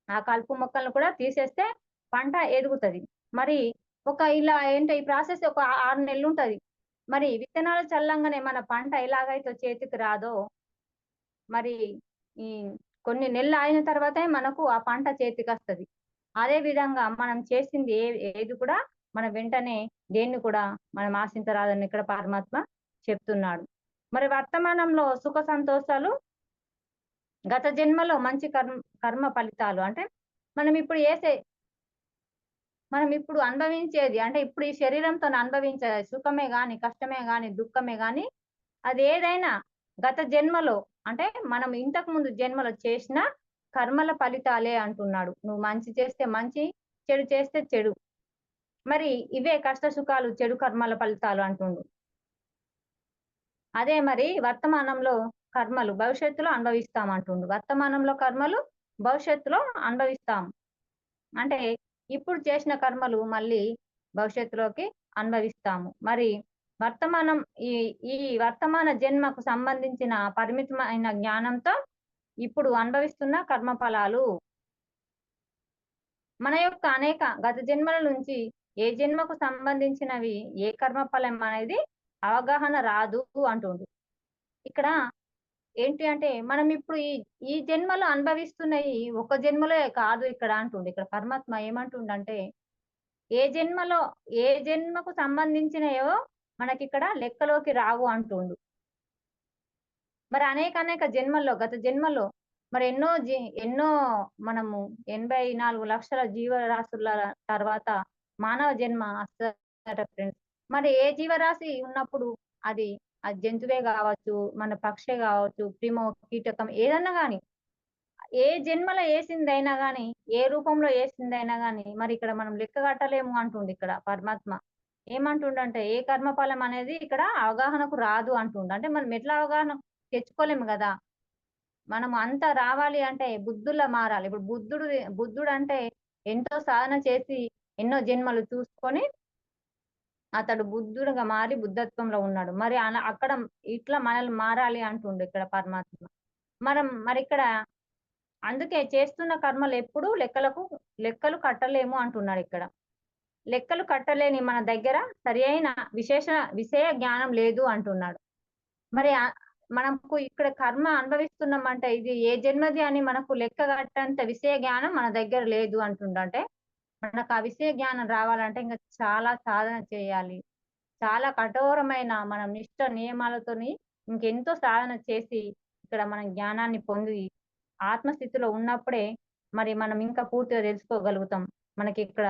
Speaker 1: ఆ కలుపు మొక్కలను కూడా తీసేస్తే పంట ఎదుగుతది. మరి ఇలా ఏంటి ఈ ప్రాసెస్ ఒక 6 నెలలుంటది. మరి విత్తనాలు చల్లంగానే మన పంట ఎలాగైతే చేతికి రాదో, మరి ఈ కొన్ని నెలలు ఆగిన తర్వాతే మనకు ఆ పంట చేతికొస్తది. అదే విధంగా మనం చేసింది ఏది కూడా మనం వెంటనే దేన్ని కూడా మనం ఆశించరాదని ఇక్కడ పరమాత్మ చెప్తున్నాడు. మరి వర్తమానంలో సుఖ సంతోషాలు గత జన్మలో మంచి కర్మ ఫలితాలు అంటే మనం ఇప్పుడు ఏసే మనం ఇప్పుడు అనుభవించేది అంటే ఇప్పుడు ఈ శరీరంతోని అనుభవించే సుఖమే గాని, కష్టమే గాని, దుఃఖమే గాని అదేదైనా గత జన్మలో అంటే మనం ఇంతకు ముందు జన్మలో చేసిన కర్మల ఫలితాలే అంటున్నాడు. నువ్వు మంచి చేస్తే మంచి, చెడు చేస్తే చెడు. మరి ఇవే కష్ట సుఖాలు, చెడు కర్మల ఫలితాలు అంటుండు. అదే మరి వర్తమానంలో కర్మలు భవిష్యత్తులో అనుభవిస్తాం అంటుండు. వర్తమానంలో కర్మలు భవిష్యత్తులో అనుభవిస్తాం. అంటే ఇప్పుడు చేసిన కర్మలు మళ్ళీ భవిష్యత్తులోకి అనుభవిస్తాము. మరి వర్తమానం ఈ ఈ వర్తమాన జన్మకు సంబంధించిన పరిమితమైన జ్ఞానంతో ఇప్పుడు అనుభవిస్తున్న కర్మ ఫలాలు మన యొక్క అనేక గత జన్మల నుంచి ఏ జన్మకు సంబంధించినవి ఏ కర్మ ఫలం అనేది అవగాహన రాదు అంటుండు. ఇక్కడ ఏంటి అంటే మనం ఇప్పుడు ఈ ఈ జన్మలో అనుభవిస్తున్నయి ఒక జన్మలో కాదు ఇక్కడ అంటుండు. ఇక్కడ పరమాత్మ ఏమంటుండంటే, ఏ జన్మలో ఏ జన్మకు సంబంధించినయో మనకిక్కడ లెక్కలోకి రావు అంటుండు. మరి అనేక జన్మల్లో గత జన్మల్లో మరి ఎన్నో మనము 84,00,000 జీవరాశుల తర్వాత మానవ జన్మ వస్తదట ఫ్రెండ్స్. మరి ఏ జీవరాశి ఉన్నప్పుడు అది జంతువే గావచ్చు, మన పక్షే గావచ్చు, క్రిమో, కీటకం ఏదన్నా గాని, ఏ జన్మలో ఏసిందైనా గాని, ఏ రూపంలో ఏసిందైనా గాని, మరి ఇక్కడ మనం లెక్క కట్టలేము అంటుండు ఇక్కడ పరమాత్మ. ఏమంటుండంటే, ఏ కర్మఫలం అనేది ఇక్కడ అవగాహనకు రాదు అంటుండు. అంటే మనం ఎట్లా అవగాహన తెచ్చుకోలేము గదా! మనం అంతా రావాలి అంటే బుద్ధుల్లా మారాలి. ఇప్పుడు బుద్ధుడంటే ఎంతో సాధన చేసి, ఎన్నో జన్మలు చూసుకొని అతడు బుద్ధుడుగా మారి బుద్ధత్వంలో ఉన్నాడు. మరి అలా అక్కడ ఇట్లా మనల్ని మారాలి అంటుండు ఇక్కడ పరమాత్మ. మరిక్కడ అందుకే చేస్తున్న కర్మలెప్పుడూ లెక్కలు కట్టలేము అంటున్నాడిక్కడ. లెక్కలు కట్టలేని మన దగ్గర సరియైన విషయ జ్ఞానం లేదు అంటున్నాడు. మరి మనకు ఇక్కడ కర్మ అనుభవిస్తున్నామంటే ఇది ఏ జన్మది అని మనకు లెక్క కట్టేంత విషయ జ్ఞానం మన దగ్గర లేదు అంటుండు. అంటే మనకు ఆ విషయ జ్ఞానం రావాలంటే ఇంక చాలా సాధన చేయాలి. చాలా కఠోరమైన మనం నిష్ట నియమాలతోని ఇంకెంతో సాధన చేసి ఇక్కడ మనం జ్ఞానాన్ని పొంది ఆత్మస్థితిలో ఉన్నప్పుడే మరి మనం ఇంకా పూర్తిగా తెలుసుకోగలుగుతాం. మనకిక్కడ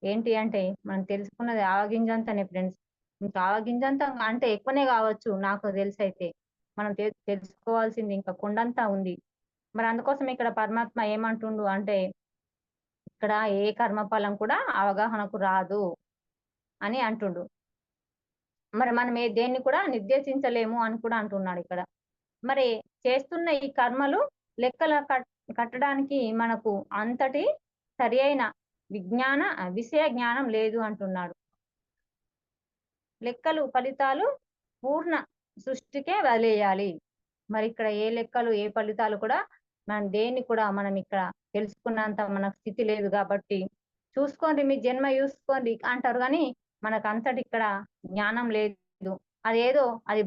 Speaker 1: ఏంటి అంటే మనం తెలుసుకున్నది ఆవగింజంతనే ఫ్రెండ్స్. ఇంకా ఆవగింజంత అంటే ఎక్కువనే కావచ్చు నాకు తెలిసైతే. మనం తెలుసుకోవాల్సింది ఇంకా కొండంతా ఉంది. మరి అందుకోసం ఇక్కడ పరమాత్మ ఏమంటుండు అంటే, ఇక్కడ ఏ కర్మఫలం కూడా అవగాహనకు రాదు అని అంటుండు. మరి మనం దేన్ని కూడా నిర్దేశించలేము అని కూడా అంటున్నాడిక్కడ. మరి చేస్తున్న ఈ కర్మలు లెక్కల కట్టడానికి మనకు అంతటి సరియైన విషయ జ్ఞానం లేదు అంటున్నాడు. లెక్కలు, ఫలితాలు పూర్ణ సృష్టికే వదిలేయాలి. మరిక్కడ ఏ లెక్కలు, ఏ ఫలితాలు కూడా మనం దేన్ని కూడా మనం ఇక్కడ తెలుసుకున్నంత మనకు స్థితి లేదు గాబట్టి, చూసుకోండి మీ జన్మ జూసుకోండి అంటారు గానీ, మనకంతటిక్కడ జ్ఞానం లేదు. అదేదో అది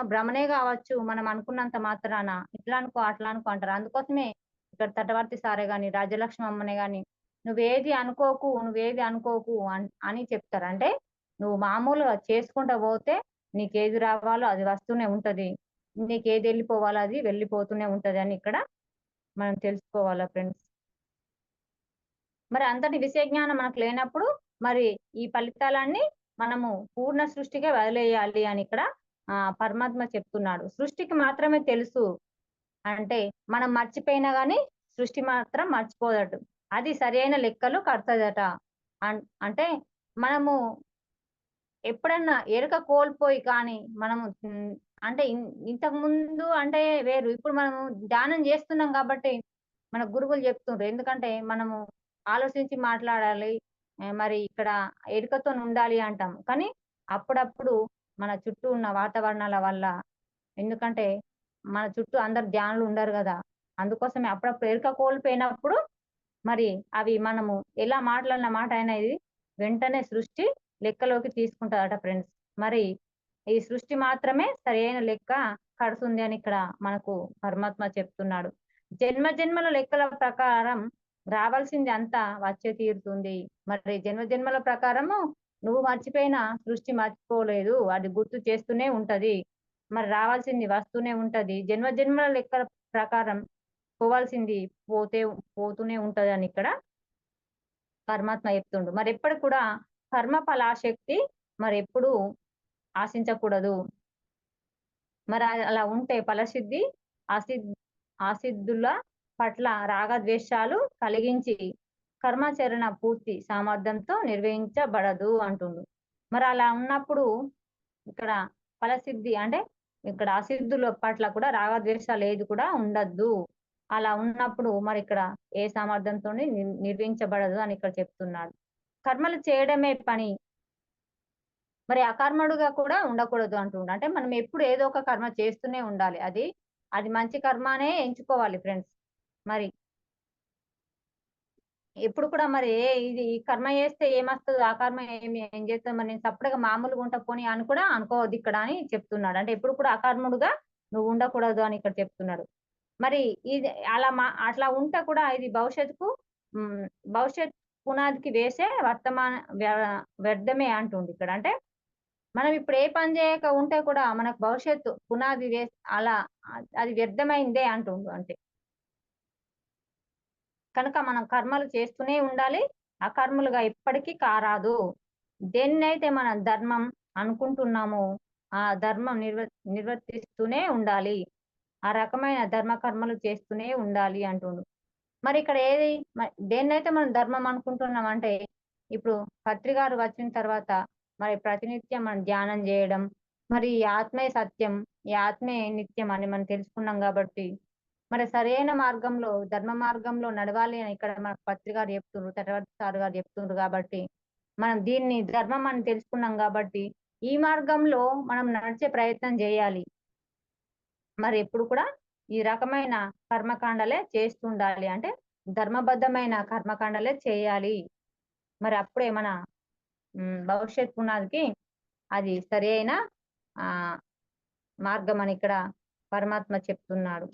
Speaker 1: భ్రమనే గావచ్చు. మనం అనుకున్నంత మాత్రాన ఇట్లా అనుకో, అట్లా అనుకో అంటారు. అందుకోసమే ఇక్కడ తటవర్తి సారే గాని, రాజ్యలక్ష్మి అమ్మనే గాని, నువ్వేది అనుకోకు అని చెప్తారు. అంటే నువ్వు మామూలుగా చేసుకుంటా పోతే నీకేది రావాలో అది వస్తూనే ఉంటది. నీకేది వెళ్ళిపోవాలో అది వెళ్ళిపోతూనే ఉంటది అని ఇక్కడ మనం తెలుసుకోవాలా ఫ్రెండ్స్. మరి అంతటి విషయ జ్ఞానం మనకు లేనప్పుడు మరి ఈ ఫలితాలన్నీ మనము పూర్ణ సృష్టికే వదిలేయాలి అని ఇక్కడ పరమాత్మ చెప్తున్నాడు. సృష్టికి మాత్రమే తెలుసు. అంటే మనం మర్చిపోయినా గాని సృష్టి మాత్రం మర్చిపోదట. అది సరైన లెక్కలు కడతదట. అంటే మనము ఎప్పుడన్నా ఎరుక కోల్పోయి కానీ మనము అంటే ఇంతకుముందు అంటే వేరు. ఇప్పుడు మనము ధ్యానం చేస్తున్నాం కాబట్టి మన గురువులు చెప్తుండ్రు. ఎందుకంటే మనము ఆలోచించి మాట్లాడాలి. మరి ఇక్కడ ఎరుకతోని ఉండాలి అంటాం. కానీ అప్పుడప్పుడు మన చుట్టూ ఉన్న వాతావరణాల వల్ల ఎందుకంటే మన చుట్టూ అందరు ధ్యానులు ఉండరు గదా! అందుకోసమే అప్పుడప్పుడు ఎరుక కోల్పోయినప్పుడు మరి అవి మనము ఎలా మాట్లాడిన మాట అనేది వెంటనే సృష్టి లెక్కలోకి తీసుకుంటదట ఫ్రెండ్స్. మరి ఈ సృష్టి మాత్రమే సరైన లెక్క కడుతుంది అని ఇక్కడ మనకు పరమాత్మ చెప్తున్నాడు. జన్మల లెక్కల ప్రకారం రావాల్సింది అంతా వచ్చే తీరుతుంది. మరి జన్మల ప్రకారము నువ్వు మర్చిపోయినా సృష్టి మర్చిపోలేదు. అది గుర్తు చేస్తూనే ఉంటది. మరి రావాల్సింది వస్తూనే ఉంటది. జన్మల లెక్కల ప్రకారం పోవాల్సింది పోతూనే ఉంటదని ఇక్కడ పరమాత్మ చెప్తుండు. మరెప్పుడు కూడా కర్మఫలాశక్తి మరెప్పుడూ ఆశించకూడదు. మరి అలా ఉంటే ఫలసిద్ధి ఆసిద్ధుల పట్ల రాగద్వేషాలు కలిగించి కర్మాచరణ పూర్తి సామర్థ్యంతో నిర్వహించబడదు అంటుండు. మరి అలా ఉన్నప్పుడు ఇక్కడ ఫలసిద్ధి అంటే ఇక్కడ అసిద్ధుల పట్ల కూడా రాగద్వేషాలు ఏది కూడా ఉండద్దు. అలా ఉన్నప్పుడు మరి ఇక్కడ ఏ సామర్థ్యంతోని నిర్వహించబడదు అని ఇక్కడ చెప్తున్నాడు. కర్మలు చేయడమే పని. మరి అకర్మడుగా కూడా ఉండకూడదు అంటుండు. అంటే మనం ఎప్పుడు ఏదో ఒక కర్మ చేస్తూనే ఉండాలి. అది మంచి కర్మనే ఎంచుకోవాలి ఫ్రెండ్స్. మరి ఎప్పుడు కూడా మరి ఇది ఈ కర్మ చేస్తే ఏమొస్తదో, ఆ కర్మ ఏం చేస్తాం మరి నేను సప్పుడుగా మామూలుగా ఉంటా పోనీ అని కూడా అనుకోవద్దు ఇక్కడ అని చెప్తున్నాడు. అంటే ఎప్పుడు కూడా అకర్ముడుగా నువ్వు ఉండకూడదు అని ఇక్కడ చెప్తున్నాడు. మరి ఇది అట్లా ఉంటే కూడా ఇది భవిష్యత్తుకు హ్మ్. భవిష్యత్ పునాదికి వేసే వ్యర్థమే అంటుండు ఇక్కడ. అంటే మనం ఇప్పుడు ఏ పని చేయక ఉంటే కూడా మనకు భవిష్యత్తు పునాది అలా అది వ్యర్థమైందే అంటుండు అంటే. కనుక మనం కర్మలు చేస్తూనే ఉండాలి. అకర్మలుగా ఎప్పటికీ కారాదు. దేన్నైతే మనం ధర్మం అనుకుంటున్నామో ఆ ధర్మం నిర్వర్తిస్తూనే ఉండాలి. ఆ రకమైన ధర్మ కర్మలు చేస్తూనే ఉండాలి అంటుండు. మరి ఇక్కడ ఏది దేన్నైతే మనం ధర్మం అనుకుంటున్నాం అంటే, ఇప్పుడు పత్రి గారు వచ్చిన తర్వాత మరి ప్రతినిత్యం మనం ధ్యానం చేయడం, మరి ఈ ఆత్మే సత్యం, ఈ ఆత్మే నిత్యం అని మనం తెలుసుకున్నాం కాబట్టి, మరి సరైన మార్గంలో ధర్మ మార్గంలో నడవాలి అని ఇక్కడ మనకు పత్రి గారు చెప్తుండ్రు, చక్రవర్తి సార్ గారు చెప్తుండ్రు కాబట్టి, మనం దీన్ని ధర్మం అని తెలుసుకున్నాం కాబట్టి, ఈ మార్గంలో మనం నడిచే ప్రయత్నం చేయాలి. మరి ఎప్పుడు కూడా ఈ రకమైన కర్మకాండలే చేస్తుండాలి. అంటే ధర్మబద్ధమైన కర్మకాండలే చేయాలి. మరి అప్పుడే మన భవిష్యత్ పునాదికి అది సరైన మార్గం అని ఇక్కడ పరమాత్మ చెప్తున్నాడు.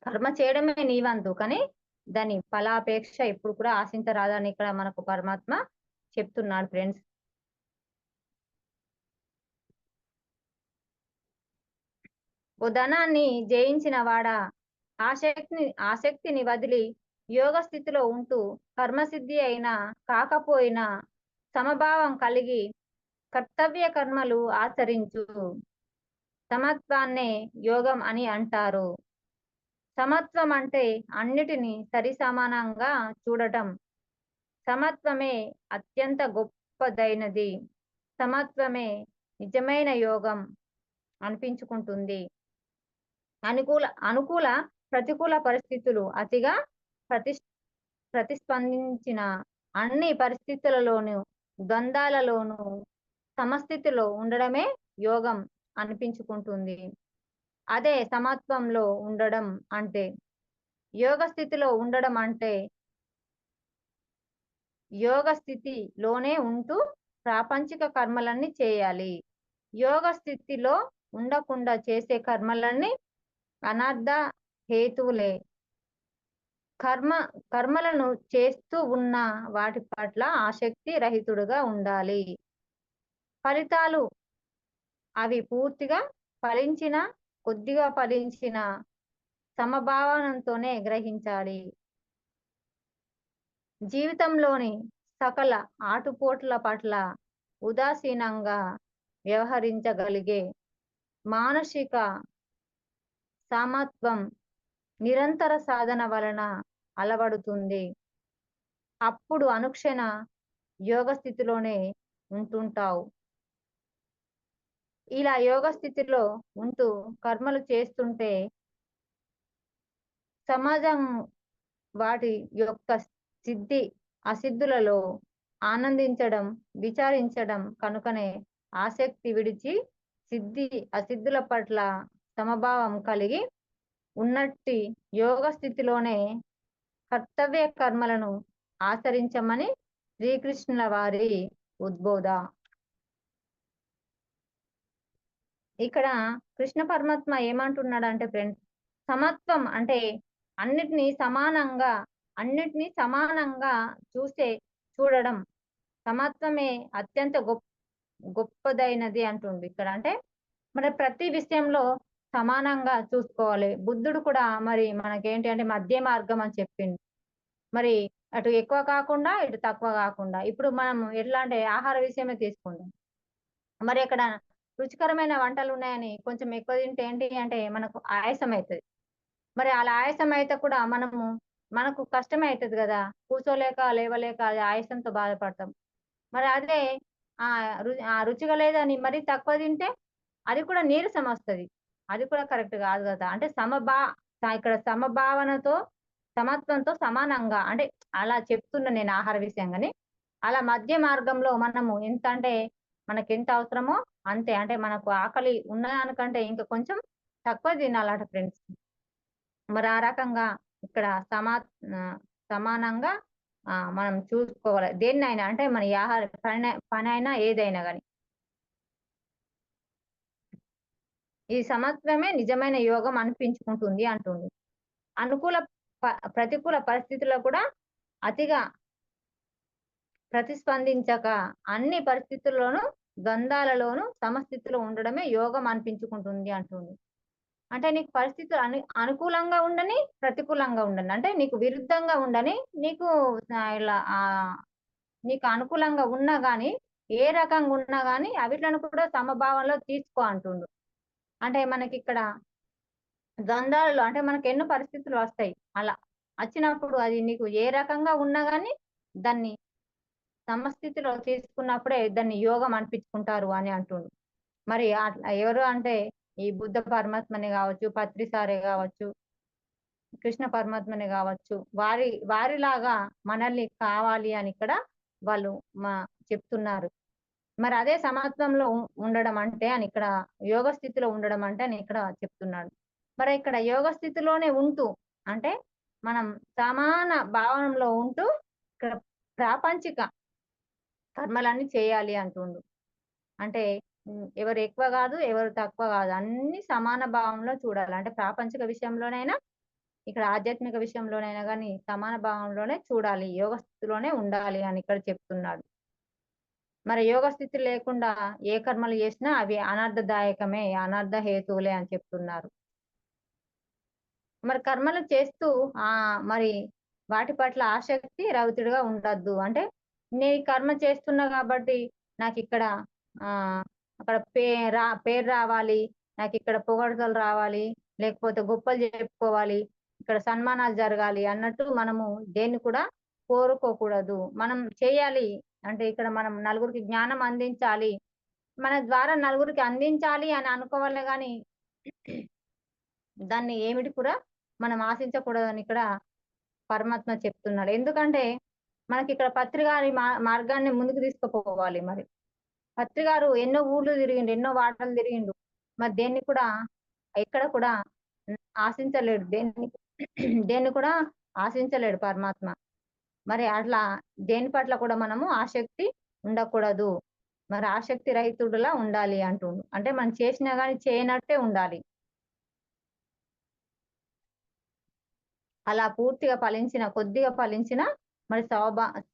Speaker 1: కర్మ చేయడమే నీ వంతు, కానీ దాని ఫలాపేక్ష ఎప్పుడు కూడా ఆశించరాదని ఇక్కడ మనకు పరమాత్మ చెప్తున్నాడు ఫ్రెండ్స్. ఓ ధనాన్ని జయించిన వాడా ఆసక్తిని వదిలి యోగ స్థితిలో ఉంటూ కర్మసిద్ధి అయినా కాకపోయినా సమభావం కలిగి కర్తవ్య కర్మలు ఆచరించు. సమత్వాన్నే యోగం అని అంటారు. సమత్వం అంటే అన్నిటినీ సరిసమానంగా చూడటం. సమత్వమే అత్యంత గొప్పదైనది. సమత్వమే నిజమైన యోగం అనిపించుకుంటుంది. అనుకూల ప్రతికూల పరిస్థితులు అతిగా ప్రతిస్పందించిన అన్ని పరిస్థితులలోనూ ద్వంద్వాలలోనూ సమస్థితిలో ఉండడమే యోగం అనిపించుకుంటుంది. అదే సమత్వంలో ఉండడం అంటే. యోగ స్థితిలో ఉండడం అంటే యోగ స్థితిలోనే ఉంటూ ప్రాపంచిక కర్మలన్నీ చేయాలి. యోగ స్థితిలో ఉండకుండా చేసే కర్మలన్నీ అనర్థ హేతువులే. కర్మలను చేస్తూ ఉన్న వాటి పట్ల ఆసక్తి రహితుడుగా ఉండాలి. ఫలితాలు అవి పూర్తిగా ఫలించిన కొద్దిగా ఫలించిన సమభావనంతోనే గ్రహించాలి. జీవితంలోని సకల ఆటుపోట్ల పట్ల ఉదాసీనంగా వ్యవహరించగలిగే మానసిక సమత్వం నిరంతర సాధన వలన అలవడుతుంది. అప్పుడు అనుక్షణ యోగ స్థితిలోనే ఉంటుంటావు. ఇలా యోగ స్థితిలో ఉంటూ కర్మలు చేస్తుంటే సమాజం వాటి యొక్క సిద్ధి అసిద్ధులలో ఆనందించడం, విచారించడం కనుకనే ఆసక్తి విడిచి సిద్ధి అసిద్ధుల పట్ల సమభావం కలిగి ఉన్నట్టి యోగ స్థితిలోనే కర్తవ్య కర్మలను ఆచరించమని శ్రీకృష్ణుల వారి ఉద్బోధ. ఇక్కడ కృష్ణ పరమాత్మ ఏమంటున్నాడంటే ఫ్రెండ్స్, సమత్వం అంటే అన్నిటినీ సమానంగా చూడడం. సమత్వమే అత్యంత గొప్పదైనది అంటుంది ఇక్కడ. అంటే మరి ప్రతి విషయంలో సమానంగా చూసుకోవాలి. బుద్ధుడు కూడా మరి మనకేంటి అంటే మధ్య మార్గం అని చెప్పిండు. మరి అటు ఎక్కువ కాకుండా ఇటు తక్కువ కాకుండా. ఇప్పుడు మనం ఎట్లా అంటే ఆహార విషయమే తీసుకుందాం. మరి అక్కడ రుచికరమైన వంటలు ఉన్నాయని కొంచెం ఎక్కువ తింటే ఏంటి అంటే మనకు ఆయాసం అవుతుంది. మరి అలా ఆయాసం అయితే కూడా మనకు కష్టమే అవుతుంది కదా, కూర్చోలేక లేవలేక ఆయాసంతో బాధపడతాం. మరి అదే రుచిగా లేదని మరీ తక్కువ తింటే అది కూడా నీరసం వస్తుంది. అది కూడా కరెక్ట్ కాదు కదా. అంటే ఇక్కడ సమభావనతో సమత్వంతో సమానంగా అంటే అలా చెప్తున్నా నేను ఆహార విషయంగాని. అలా మధ్య మార్గంలో మనము ఎంత అంటే మనకి ఎంత అవసరమో అంతే. అంటే మనకు ఆకలి ఉన్నదానికంటే ఇంకా కొంచెం తక్కువ తినాలట ఫ్రెండ్స్. మరి ఆ రకంగా ఇక్కడ సమానంగా మనం చూసుకోవాలి. దేన్నైనా అంటే మన ఈ ఆహార పనైనా ఏదైనా గాని. ఈ సమత్వమే నిజమైన యోగం అనిపించుకుంటుంది అంటుంది. అనుకూల ప్రతికూల పరిస్థితుల్లో కూడా అతిగా ప్రతిస్పందించక అన్ని పరిస్థితుల్లోనూ, ద్వంద్వాలలోనూ సమస్థితిలో ఉండడమే యోగం అనిపించుకుంటుంది అంటుంది. అంటే నీకు పరిస్థితులు అనుకూలంగా ఉండని, ప్రతికూలంగా ఉండని. అంటే నీకు విరుద్ధంగా ఉండని, నీకు ఇలా నీకు అనుకూలంగా ఉన్నా గాని, ఏ రకంగా ఉన్నా గాని అవిట్లను కూడా సమభావంలో తీసుకో అంటుండు. అంటే మనకిక్కడ ద్వంద్వాలలో అంటే మనకెన్నో పరిస్థితులు వస్తాయి. అలా. అచ్చినప్పుడు అది నీకు ఏ రకంగా ఉన్నా గాని దాన్ని సమస్థితిలో తీసుకున్నప్పుడే దాన్ని యోగం అనిపించుకుంటారు అని అంటుండు. మరి అట్లా ఎవరు అంటే ఈ బుద్ధ పరమాత్మనే గావచ్చు, పత్రి సారే గావచ్చు, కృష్ణ పరమాత్మనే గావచ్చు. వారిలాగా మనల్ని కావాలి అని ఇక్కడ వాళ్ళు మా చెప్తున్నారు. మరి అదే సమత్వంలో ఉండడం అంటే అని ఇక్కడ యోగ స్థితిలో ఉండడం అంటే అని ఇక్కడ చెప్తున్నాడు. మరి ఇక్కడ యోగ స్థితిలోనే ఉంటూ అంటే మనం సమాన భావనలో ఉంటూ ఇక్కడ ప్రాపంచిక కర్మలన్నీ చేయాలి అంటుండు. అంటే ఎవరు ఎక్కువ గాదు, ఎవరు తక్కువ గాదు. అన్నీ సమాన భావంలో చూడాలి. అంటే ప్రాపంచిక విషయంలోనైనా, ఇక్కడ ఆధ్యాత్మిక విషయంలోనైనా గాని సమాన భావంలోనే చూడాలి. యోగ స్థితిలోనే ఉండాలి అని ఇక్కడ చెప్తున్నాడు. మరి యోగ స్థితి లేకుండా ఏ కర్మలు చేసినా అవి అనర్థదాయకమే, అనర్థ హేతువులే అని చెప్తున్నారు. మరి కర్మలు చేస్తూ మరి వాటి పట్ల ఆసక్తి రహితుడిగా ఉండొద్దు. అంటే నేను ఈ కర్మ చేస్తున్నా కాబట్టి నాకిక్కడ ఆహ్, అక్కడ పేరు రావాలి, నాకిక్కడ పొగడ్తలు రావాలి, లేకపోతే గొప్పలు చెప్పుకోవాలి, ఇక్కడ సన్మానాలు జరగాలి అన్నట్టు మనము దేన్ని కూడా కోరుకోకూడదు. మనం చేయాలి అంటే ఇక్కడ మనం నలుగురికి జ్ఞానం అందించాలి. మన ద్వారా నలుగురికి అందించాలి అని అనుకోవాలే గాని దాన్ని ఏమిటి కూడా మనం ఆశించకూడదని ఇక్కడ పరమాత్మ చెప్తున్నాడు. ఎందుకంటే మనకిక్కడ పత్రి గారి మార్గాన్ని ముందుకు తీసుకుపోవాలి మరి. పత్రి గారు ఎన్నో ఊర్లు తిరిగిండు, ఎన్నో వాటలు తిరిగిండు. మరి దేన్ని కూడా ఎక్కడ కూడా ఆశించలేడు. దేన్ని దేన్ని కూడా ఆశించలేడు పరమాత్మ. మరి అట్లా దేని పట్ల కూడా మనము ఆసక్తి ఉండకూడదు. మరి ఆసక్తి రహితుడులా ఉండాలి అంటుండు. అంటే మనం చేసినా గాని చేయనట్టే ఉండాలి. అలా పూర్తిగా ఫలించిన, కొద్దిగా ఫలించిన మరి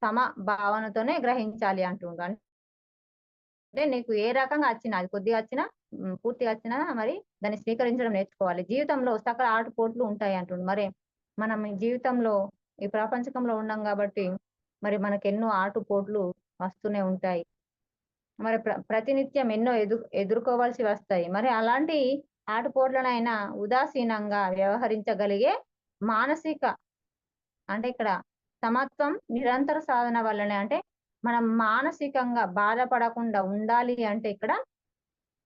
Speaker 1: సమ భావనతోనే గ్రహించాలి అంటుండు. అంటే నీకు ఏ రకంగా వచ్చినా, అది కొద్దిగా వచ్చినా, పూర్తిగా వచ్చినా మరి దాన్ని స్వీకరించడం నేర్చుకోవాలి. జీవితంలో సకల ఆటుపోట్లు ఉంటాయి అంటుండు. మరి మనం ఈ జీవితంలో, ఈ ప్రపంచకంలో ఉన్నాం గాబట్టి, మరి మనకెన్నో ఆటుపోట్లు వస్తూనే ఉంటాయి. మరి ప్రతినిత్యం ఎన్నో ఎదుర్కోవాల్సి వస్తాయి. మరి అలాంటి ఆటుపోట్లనైనా ఉదాసీనంగా వ్యవహరించగలిగే మానసిక అంటే ఇక్కడ సమత్వం నిరంతర సాధన వల్లనే అంటే మనం మానసికంగా బాధపడకుండా ఉండాలి అంటే ఇక్కడ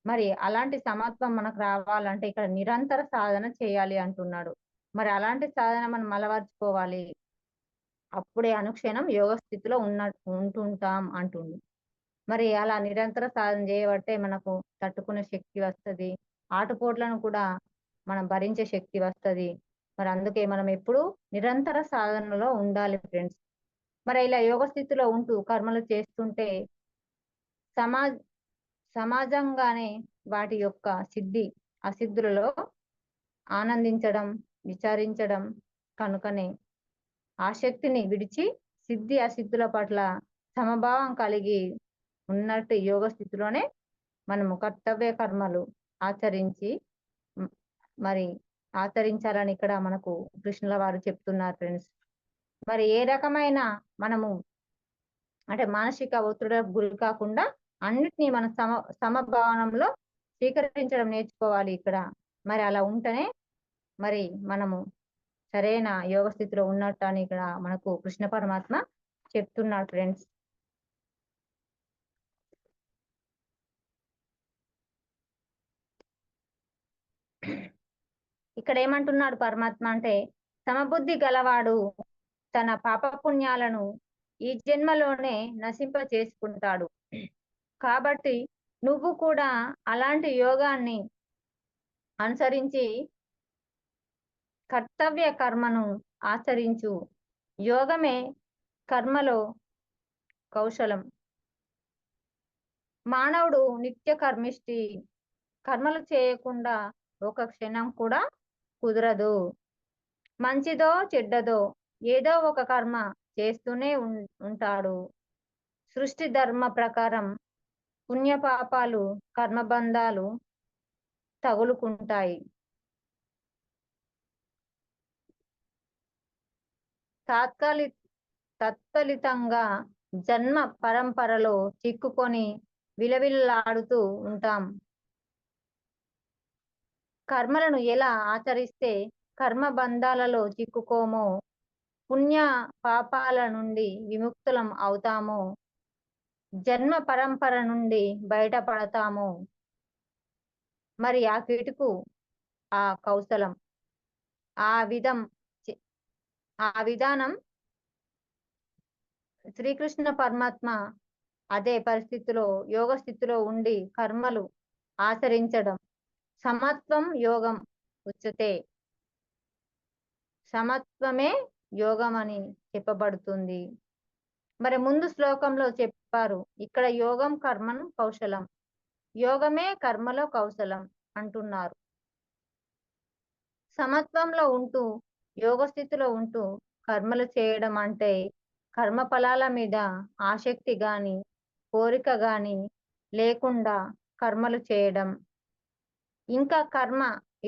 Speaker 1: మరి అలాంటి సమత్వం మనకు రావాలంటే ఇక్కడ నిరంతర సాధన చేయాలి అంటున్నాడు. మరి అలాంటి సాధన మనం అలవర్చుకోవాలి. అప్పుడే అనుక్షణం యోగ స్థితిలో ఉంటుంటాం అంటుండు. మరి అలా నిరంతర సాధన చేయబట్టే మనకు తట్టుకునే శక్తి వస్తది. ఆటుపోట్లను కూడా మనం భరించే శక్తి వస్తది. మరి అందుకే మనం ఎప్పుడూ నిరంతర సాధనలో ఉండాలి ఫ్రెండ్స్. మరి ఇలా యోగ స్థితిలో ఉంటూ కర్మలు చేస్తుంటే సమాజ్ సమాజంగానే వాటి యొక్క అసిద్ధులలో ఆనందించడం, విచారించడం కనుకనే ఆసక్తిని విడిచి అసిద్ధుల పట్ల సమభావం కలిగి ఉన్నట్టు యోగ స్థితిలోనే మనము కర్తవ్య కర్మలు ఆచరించి మ్, మరి ఆచరించాలని ఇక్కడ మనకు కృష్ణుల వారు చెప్తున్నారు ఫ్రెండ్స్. మరి ఏ రకమైన మనము అంటే మానసిక ఒత్తిడికి గురి కాకుండా అన్నిటిని మన సమభావనంలో స్వీకరించడం నేర్చుకోవాలి ఇక్కడ. మరి అలా ఉంటేనే మరి మనము సరైన యోగ స్థితిలో ఉన్నట్టు అని ఇక్కడ మనకు కృష్ణ పరమాత్మ చెప్తున్నాడు ఫ్రెండ్స్. ఇక్కడ ఏమంటున్నాడు పరమాత్మ అంటే సమబుద్ధి గలవాడు తన పాపపుణ్యాలను ఈ జన్మలోనే నశింప చేసుకుంటాడు. కాబట్టి నువ్వు కూడా అలాంటి యోగాన్ని అనుసరించి కర్తవ్య కర్మను ఆచరించు. యోగమే కర్మలో కౌశలం. మానవుడు నిత్య కర్మిష్టి. కర్మలు చేయకుండా ఒక క్షణం కూడా కుదరదు. మంచిదో చెడ్డదో ఏదో ఒక కర్మ చేస్తూనే ఉంటాడు. సృష్టి ధర్మ ప్రకారం పుణ్యపాపాలు కర్మబంధాలు తగులుకుంటాయి. తాత్కాలి తత్ఫలితంగా జన్మ పరంపరలో చిక్కుకొని విలవిల్లాడుతూ ఉంటాం. కర్మలను ఎలా ఆచరిస్తే కర్మ బంధాలలో చిక్కుకోమో, పుణ్య పాపాల నుండి విముక్తులం అవుతామో, జన్మ పరంపర నుండి బయటపడతామో, మరి ఆ కిటుకు ఆ కౌశలం ఆ విధానం శ్రీకృష్ణ పరమాత్మ అదే పరిస్థితిలో యోగ స్థితిలో ఉండి కర్మలు ఆచరించడం. సమత్వం యోగం ఉచ్యతే. సమత్వమే యోగం అని చెప్పబడుతుంది. మరి ముందు శ్లోకంలో చెప్పారు, ఇక్కడ యోగం కర్మను కౌశలం, యోగమే కర్మలో కౌశలం అంటున్నారు. సమత్వంలో ఉంటూ యోగ స్థితిలో ఉంటూ కర్మలు చేయడం అంటే కర్మ ఫలాల మీద ఆసక్తి గాని కోరిక గాని లేకుండా కర్మలు చేయడం. ఇంకా కర్మ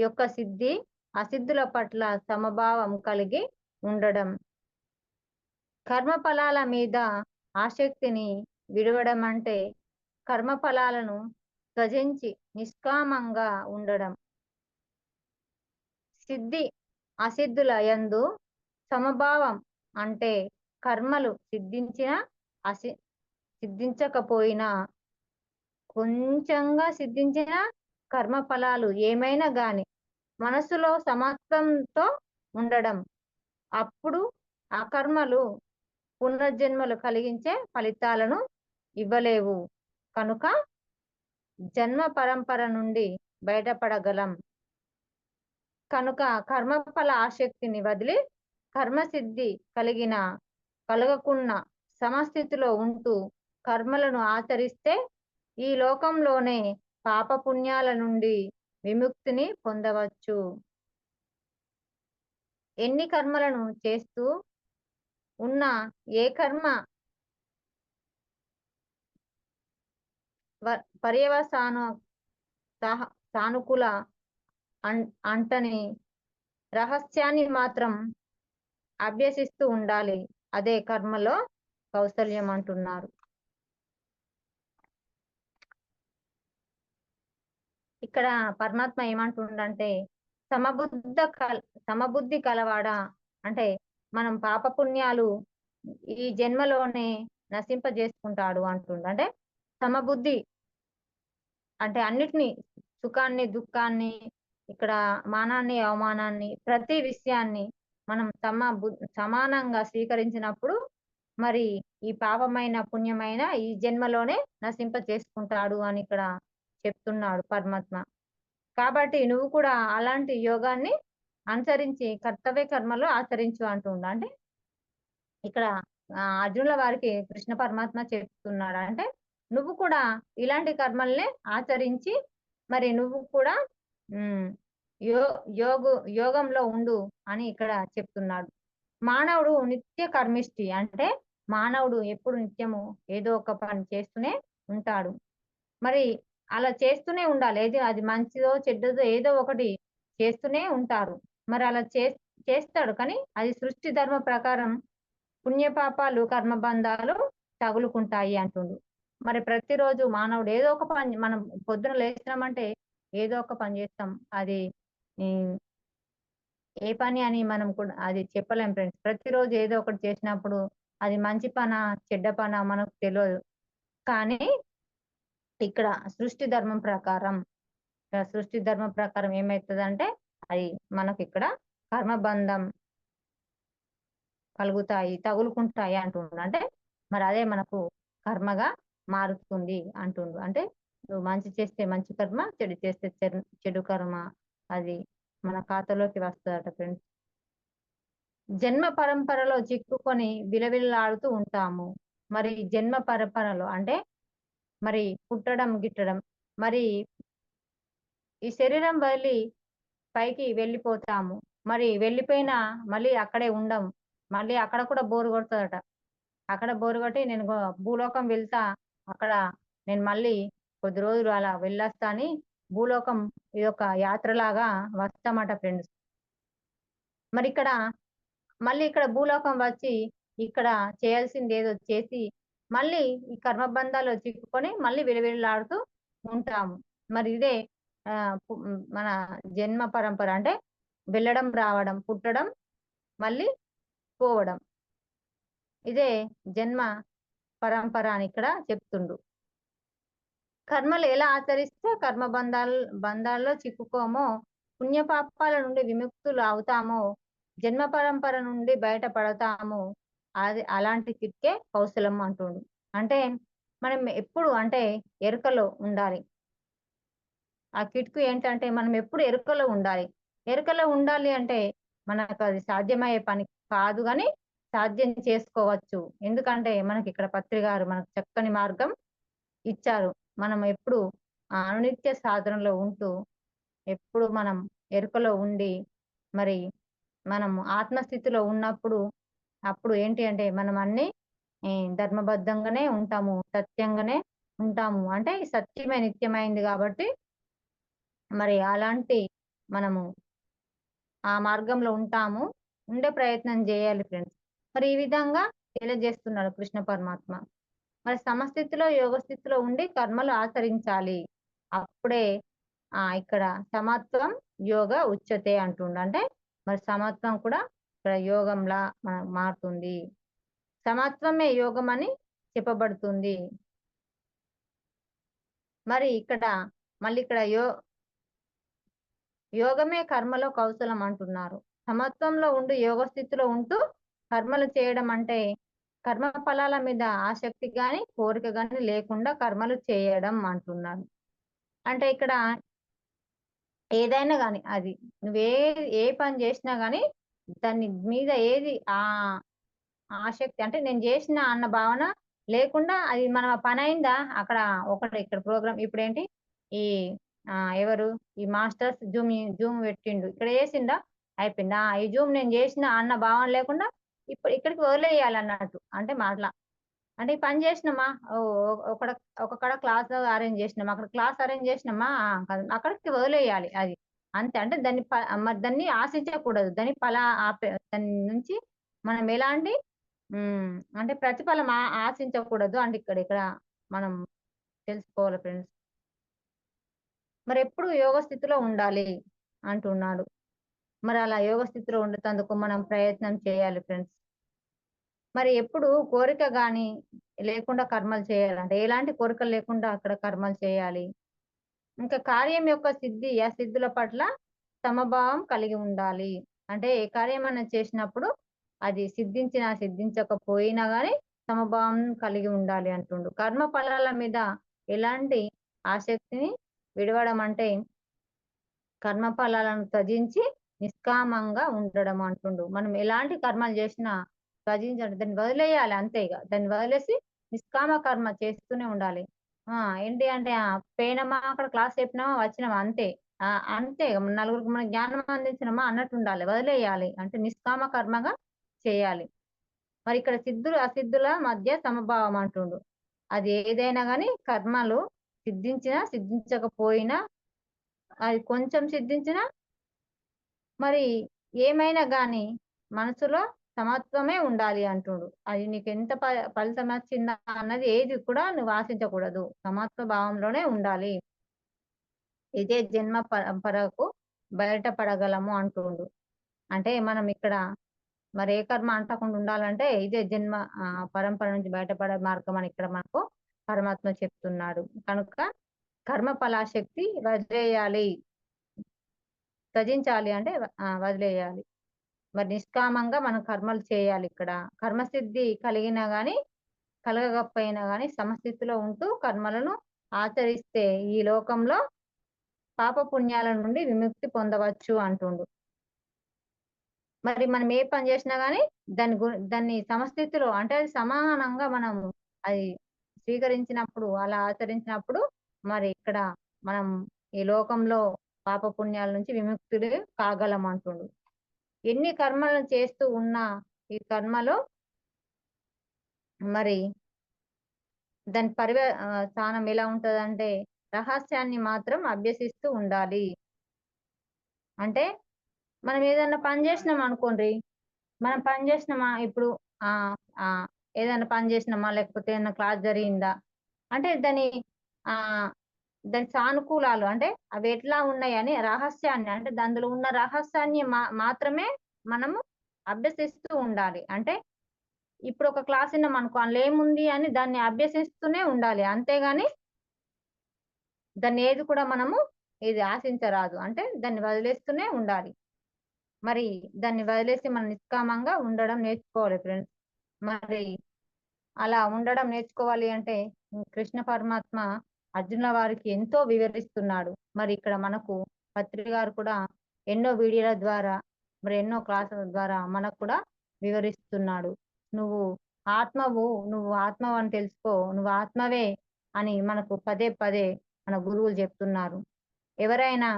Speaker 1: యొక్క సిద్ధి అసిద్ధుల పట్ల సమభావం కలిగి ఉండడం. కర్మ ఫలాల మీద ఆసక్తిని విడవడం అంటే కర్మ ఫలాలను త్యజించి నిష్కామంగా ఉండడం. సిద్ధి అసిద్ధుల యందు సమభావం అంటే కర్మలు సిద్ధించినా సిద్ధించకపోయినా, కొంచెంగా సిద్ధించిన కర్మ ఫలాలు ఏమైనా గాని మనసులో సమత్వంతో ఉండడం. అప్పుడు ఆ కర్మలు పునర్జన్మలు కలిగించే ఫలితాలను ఇవ్వలేవు. కనుక జన్మ పరంపర నుండి బయటపడగలం. కనుక కర్మఫల ఆసక్తిని వదిలి కర్మసిద్ధి కలగకున్న సమస్థితిలో ఉంటూ కర్మలను ఆచరిస్తే ఈ లోకంలోనే పాపపుణ్యాల నుండి విముక్తిని పొందవచ్చు. ఎన్ని కర్మలను చేస్తూ ఉన్న ఏ కర్మ పర్యవసాన సానుకూల అంటని రహస్యాన్ని మాత్రం అభ్యసిస్తూ ఉండాలి. అదే కర్మలో కౌశల్యం అంటున్నారు. ఇక్కడ పరమాత్మ ఏమంటుండంటే సమబుద్ధి కలవాడా అంటే మనం పాపపుణ్యాలు ఈ జన్మలోనే నశింపజేసుకుంటాడు అంటుండ. అంటే సమబుద్ధి అంటే అన్నిటినీ సుఖాన్ని దుఃఖాన్ని ఇక్కడ మానాన్ని అవమానాన్ని ప్రతి విషయాన్ని మనం సమానంగా స్వీకరించినప్పుడు మరి ఈ పాపమైన పుణ్యమైన ఈ జన్మలోనే నశింప చేసుకుంటాడు అని ఇక్కడ చెప్తున్నాడు పరమాత్మ. కాబట్టి నువ్వు కూడా అలాంటి యోగాన్ని అనుసరించి కర్తవ్య కర్మలు ఆచరించు అంటుండ. అంటే ఇక్కడ అర్జునుల వారికి కృష్ణ పరమాత్మ చెప్తున్నాడు. అంటే నువ్వు కూడా ఇలాంటి కర్మల్ని ఆచరించి మరి నువ్వు కూడా యోగంలో ఉండు అని ఇక్కడ చెప్తున్నాడు. మానవుడు నిత్య కర్మిష్టి అంటే మానవుడు ఎప్పుడు నిత్యము ఏదో ఒక పని చేస్తూనే ఉంటాడు. మరి అలా చేస్తూనే ఉండాలి. ఏది అది మంచిదో చెడ్డదో ఏదో ఒకటి చేస్తూనే ఉంటారు. మరి అలా చేస్తాడు కానీ అది సృష్టి ధర్మ ప్రకారం పుణ్యపాపాలు కర్మబంధాలు తగులుకుంటాయి అంటుండు. మరి ప్రతిరోజు మానవుడు ఏదో ఒక పని, మనం పొద్దున లేచినామంటే ఏదో ఒక పని చేస్తాం. అది ఏ పని అని మనం కూడా అది చెప్పలేం ఫ్రెండ్స్. ప్రతిరోజు ఏదో ఒకటి చేసినప్పుడు అది మంచి పనా చెడ్డ పనా మనకు తెలియదు. కానీ ఇక్కడ సృష్టి ధర్మం ప్రకారం ఏమవుతుందంటే అది మనకి ఇక్కడ కర్మబంధం తగులుకుంటాయి అంటుండు. అంటే మరి అదే మనకు కర్మగా మారుతుంది అంటుండు. అంటే నువ్వు మంచి చేస్తే మంచి కర్మ, చెడు చేస్తే చెడు కర్మ అది మన ఖాతాలోకి వస్తుందట ఫ్రెండ్స్. జన్మ పరంపరలో చిక్కుకొని విలవిల్లాడుతూ ఉంటాము. మరి జన్మ పరంపరలో అంటే మరి పుట్టడం, గిట్టడం మరి ఈ శరీరం వదిలి పైకి వెళ్ళిపోతాము. మరి వెళ్ళిపోయినా మళ్ళీ అక్కడే ఉండం. మళ్ళీ అక్కడ కూడా బోర్ కొడతదట. అక్కడ బోర్ కొట్టి నేను భూలోకం వెళ్తా. అక్కడ నేను మళ్ళీ కొద్ది రోజులు అలా వెళ్ళొస్తా అని భూలోకం ఇదొక యాత్రలాగా వస్తామట ఫ్రెండ్స్. మరిక్కడ మళ్ళీ ఇక్కడ భూలోకం వచ్చి ఇక్కడ చేయాల్సిందేదో చేసి మళ్ళీ ఈ కర్మబంధాల్లో చిక్కుకొని మళ్ళీ విలవిల్లాడుతూ ఉంటాము. మరి ఇదే మన జన్మ పరంపర అంటే వెళ్ళడం, రావడం, పుట్టడం, మళ్ళీ పోవడం. ఇదే జన్మ పరంపర అని ఇక్కడ చెప్తుండు. కర్మలు ఎలా ఆచరిస్తే బంధాల్లో చిక్కుకోమో, పుణ్యపాపాల నుండి విముక్తులు అవుతామో, జన్మ పరంపర నుండి బయటపడతాము. అది అలాంటి కిట్కే కౌశలం అంటుండు. అంటే మనం ఎప్పుడు అంటే ఎరుకలో ఉండాలి. ఆ కిట్కు ఏంటంటే మనం ఎప్పుడు ఎరుకలో ఉండాలి. ఎరుకలో ఉండాలి అంటే మనకు అది సాధ్యమయ్యే పని కాదు గాని సాధ్యం చేసుకోవచ్చు. ఎందుకంటే మనకి ఇక్కడ పత్రి గారు మనకు చక్కని మార్గం ఇచ్చారు. మనం ఎప్పుడు అనునిత్య సాధనలో ఉంటూ ఎప్పుడు మనం ఎరుకలో ఉండి మరి మనం ఆత్మస్థితిలో ఉన్నప్పుడు అప్పుడు ఏంటి అంటే మనం అన్ని ధర్మబద్ధంగానే ఉంటాము. సత్యంగానే ఉంటాము. అంటే ఈ సత్యమే నిత్యమైంది కాబట్టి మరి అలాంటి మనము ఆ మార్గంలో ఉంటాము. ఉండే ప్రయత్నం చేయాలి ఫ్రెండ్స్. మరి ఈ విధంగా తెలియజేస్తున్నాడు కృష్ణ పరమాత్మ. మరి సమస్థితిలో యోగ స్థితిలో ఉండి కర్మలు ఆచరించాలి. అప్పుడే ఇక్కడ సమత్వం యోగ ఉచ్యతే అంటుండు. అంటే మరి సమత్వం కూడా ఇక్కడ యోగంలా మారుతుంది. సమత్వమే యోగం అని చెప్పబడుతుంది. మరి ఇక్కడ మళ్ళీ ఇక్కడ యోగమే కర్మలో కౌశలం అంటున్నారు. సమత్వంలో ఉండి యోగ స్థితిలో ఉంటూ కర్మలు చేయడం అంటే కర్మ ఫలాల మీద ఆసక్తి గాని కోరిక గాని లేకుండా కర్మలు చేయడం అంటున్నారు. అంటే ఇక్కడ ఏదైనా గాని అది నువ్వే ఏ పని చేసినా గాని దాని మీద ఏది ఆసక్తి అంటే నేను చేసిన అన్న భావన లేకుండా అది మన పని అయిందా అక్కడ ఒకటి ఇక్కడ ప్రోగ్రామ్ ఇప్పుడేంటి ఈ ఎవరు ఈ మాస్టర్స్ జూమ్ పెట్టిండు ఇక్కడ చేసిందా అయిపోయిందా ఈ జూమ్ నేను చేసిన అన్న భావన లేకుండా ఇప్పుడు ఇక్కడికి వదిలేయాలన్నట్టు అంటే మాటల అంటే ఈ పని చేసినామా ఒక ఒక కడ క్లాస్ అరేంజ్ చేసినామా అక్కడ క్లాస్ అరేంజ్ చేసినామా అక్కడికి వదిలేయాలి అది అంతే అంటే మరి దాన్ని ఆశించకూడదు దాని దాని నుంచి మనం ఎలాంటి అంటే ప్రతిఫలం ఆశించకూడదు అంటే ఇక్కడ మనం తెలుసుకోవాలి ఫ్రెండ్స్. మరి ఎప్పుడు యోగ స్థితిలో ఉండాలి అంటున్నాడు. మరి అలా యోగ స్థితిలో ఉండేందుకు మనం ప్రయత్నం చేయాలి ఫ్రెండ్స్. మరి ఎప్పుడు కోరిక గాని లేకుండా కర్మలు చేయాలంటే ఎలాంటి కోరికలు లేకుండా అక్కడ కర్మలు చేయాలి. ఇంకా కార్యం యొక్క అసిద్ధుల పట్ల సమభావం కలిగి ఉండాలి. అంటే ఏ కార్యమైనా చేసినప్పుడు అది సిద్ధించకపోయినా గాని సమభావం కలిగి ఉండాలి అంటుండు. కర్మ ఫలాల మీద ఎలాంటి ఆసక్తిని విడవడం అంటే కర్మ ఫలాలను త్యజించి నిష్కామంగా ఉండడం అంటుండు. మనం ఎలాంటి కర్మలు చేసినా త్యజించండి దాన్ని వదిలేయాలి అంతే ఇక దాన్ని వదిలేసి నిష్కామ కర్మ చేస్తూనే ఉండాలి. ఏంటి అంటే పోయినామా అక్కడ క్లాస్ చెప్పినామా వచ్చినామా అంతే. అంతే నలుగురికి మనం జ్ఞానం అందించినామా అన్నట్టు ఉండాలి వదిలేయాలి అంటే నిష్కామ కర్మగా చేయాలి. మరి ఇక్కడ సిద్ధులు అసిద్ధుల మధ్య సమభావం అంటుండు. అది ఏదైనా గాని కర్మలు సిద్ధించకపోయినా అది కొంచెం సిద్ధించినా మరి ఏమైనా గాని మనసులో సమత్వమే ఉండాలి అంటుండు. అది నీకు ఎంత ఫలితం వచ్చిందా అన్నది ఏది కూడా నువ్వు ఆశించకూడదు. సమత్వ భావంలోనే ఉండాలి. ఇదే జన్మ పరంపరకు బయటపడగలము అంటుండు. అంటే మనం ఇక్కడ మరి ఏ కర్మ అంటకుండా ఉండాలంటే ఇదే జన్మ పరంపర నుంచి బయటపడే మార్గం అని ఇక్కడ మనకు పరమాత్మ చెప్తున్నాడు. కనుక కర్మ ఫలాశక్తి వదిలేయాలి. త్యజించాలి అంటే వదిలేయాలి. మరి నిష్కామంగా మనం కర్మలు చేయాలి. ఇక్కడ కర్మసిద్ధి కలిగినా గాని కలగకపోయినా గాని సమస్థితిలో ఉంటూ కర్మలను ఆచరిస్తే ఈ లోకంలో పాప పుణ్యాల నుండి విముక్తి పొందవచ్చు అంటుండు. మరి మనం ఏ పని చేసినా గాని దాన్ని సమస్థితిలో అంటే అది సమానంగా మనము అది స్వీకరించినప్పుడు, అలా ఆచరించినప్పుడు మరి ఇక్కడ మనం ఈ లోకంలో పాపపుణ్యాల నుంచి విముక్తులు కాగలం అంటుండు. ఎన్ని కర్మలను చేస్తూ ఉన్నా ఈ కర్మలో మరి దాని స్థానం ఎలా ఉంటదంటే రహస్యాన్ని మాత్రం అభ్యసిస్తూ ఉండాలి. అంటే మనం ఏదన్నా పని చేసినాం అనుకోండి. మనం పని చేసినామా ఇప్పుడు ఆహ్, ఆహ్, ఏదైనా పని చేసినామా? లేకపోతే ఏదైనా క్లాస్ జరిగిందా? అంటే ఆహ్, దాని సానుకూలాలు అంటే అవి ఎట్లా ఉన్నాయని రహస్యాన్ని అంటే అందులో ఉన్న రహస్యాన్ని మాత్రమే మనము అభ్యసిస్తూ ఉండాలి. అంటే ఇప్పుడు ఒక క్లాస్ ఇన్నామనుకో అందులో ఏముంది అని దాన్ని అభ్యసిస్తూనే ఉండాలి. అంతేగాని దాన్ని ఏది కూడా మనము ఇది ఆశించరాదు. అంటే దాన్ని వదిలేస్తూనే ఉండాలి. మరి దాన్ని వదిలేసి మనం నిష్కామంగా ఉండడం నేర్చుకోవాలి ఫ్రెండ్స్. మరి అలా ఉండడం నేర్చుకోవాలి అంటే కృష్ణ పరమాత్మ అర్జునుల వారికి ఎంతో వివరిస్తున్నాడు. మరి ఇక్కడ మనకు పత్రి గారు కూడా ఎన్నో వీడియోల ద్వారా, మరి ఎన్నో క్లాసుల ద్వారా మనకు కూడా వివరిస్తున్నాడు. నువ్వు ఆత్మవు, నువ్వు ఆత్మవని తెలుసుకో, నువ్వు ఆత్మవే అని మనకు పదే పదే మన గురువులు చెప్తున్నారు. ఎవరైనా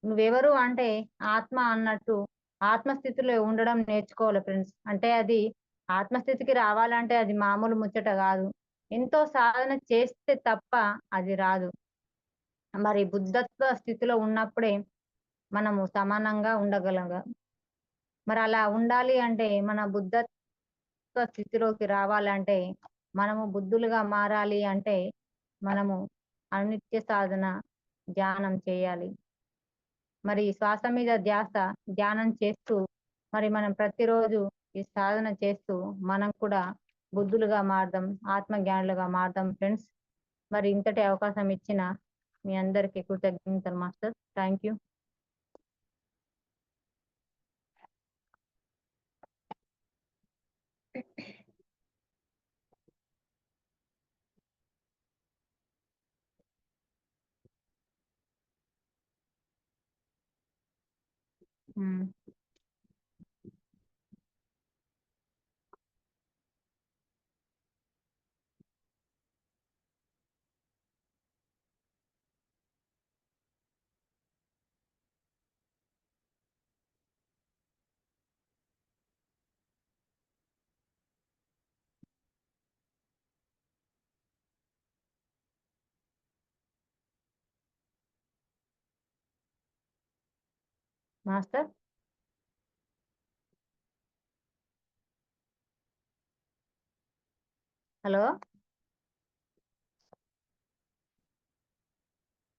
Speaker 1: నువ్వెవరు అంటే ఆత్మ అన్నట్టు ఆత్మస్థితిలో ఉండడం నేర్చుకోవాలి ఫ్రెండ్స్. అంటే అది ఆత్మస్థితికి రావాలంటే అది మామూలు ముచ్చట గాదు. ఎంతో సాధన చేస్తే తప్ప అది రాదు. మరి బుద్ధత్వ స్థితిలో ఉన్నప్పుడే మనము సమానంగా ఉండగలం. మరి అలా ఉండాలి అంటే మన బుద్ధత్వ స్థితిలోకి రావాలంటే మనము బుద్ధులుగా మారాలి అంటే మనము అనిత్య సాధన, ధ్యానం చేయాలి. మరి శ్వాస మీద ధ్యాస ధ్యానం చేస్తూ మరి మనం ప్రతిరోజు ఈ సాధన చేస్తూ మనం కూడా బుద్ధులుగా మారదాం, ఆత్మ జ్ఞానులుగా మారదాం ఫ్రెండ్స్. మరి ఇంతటి అవకాశం ఇచ్చిన మీ అందరికీ కృతజ్ఞతలు master. Thank you. Master hello.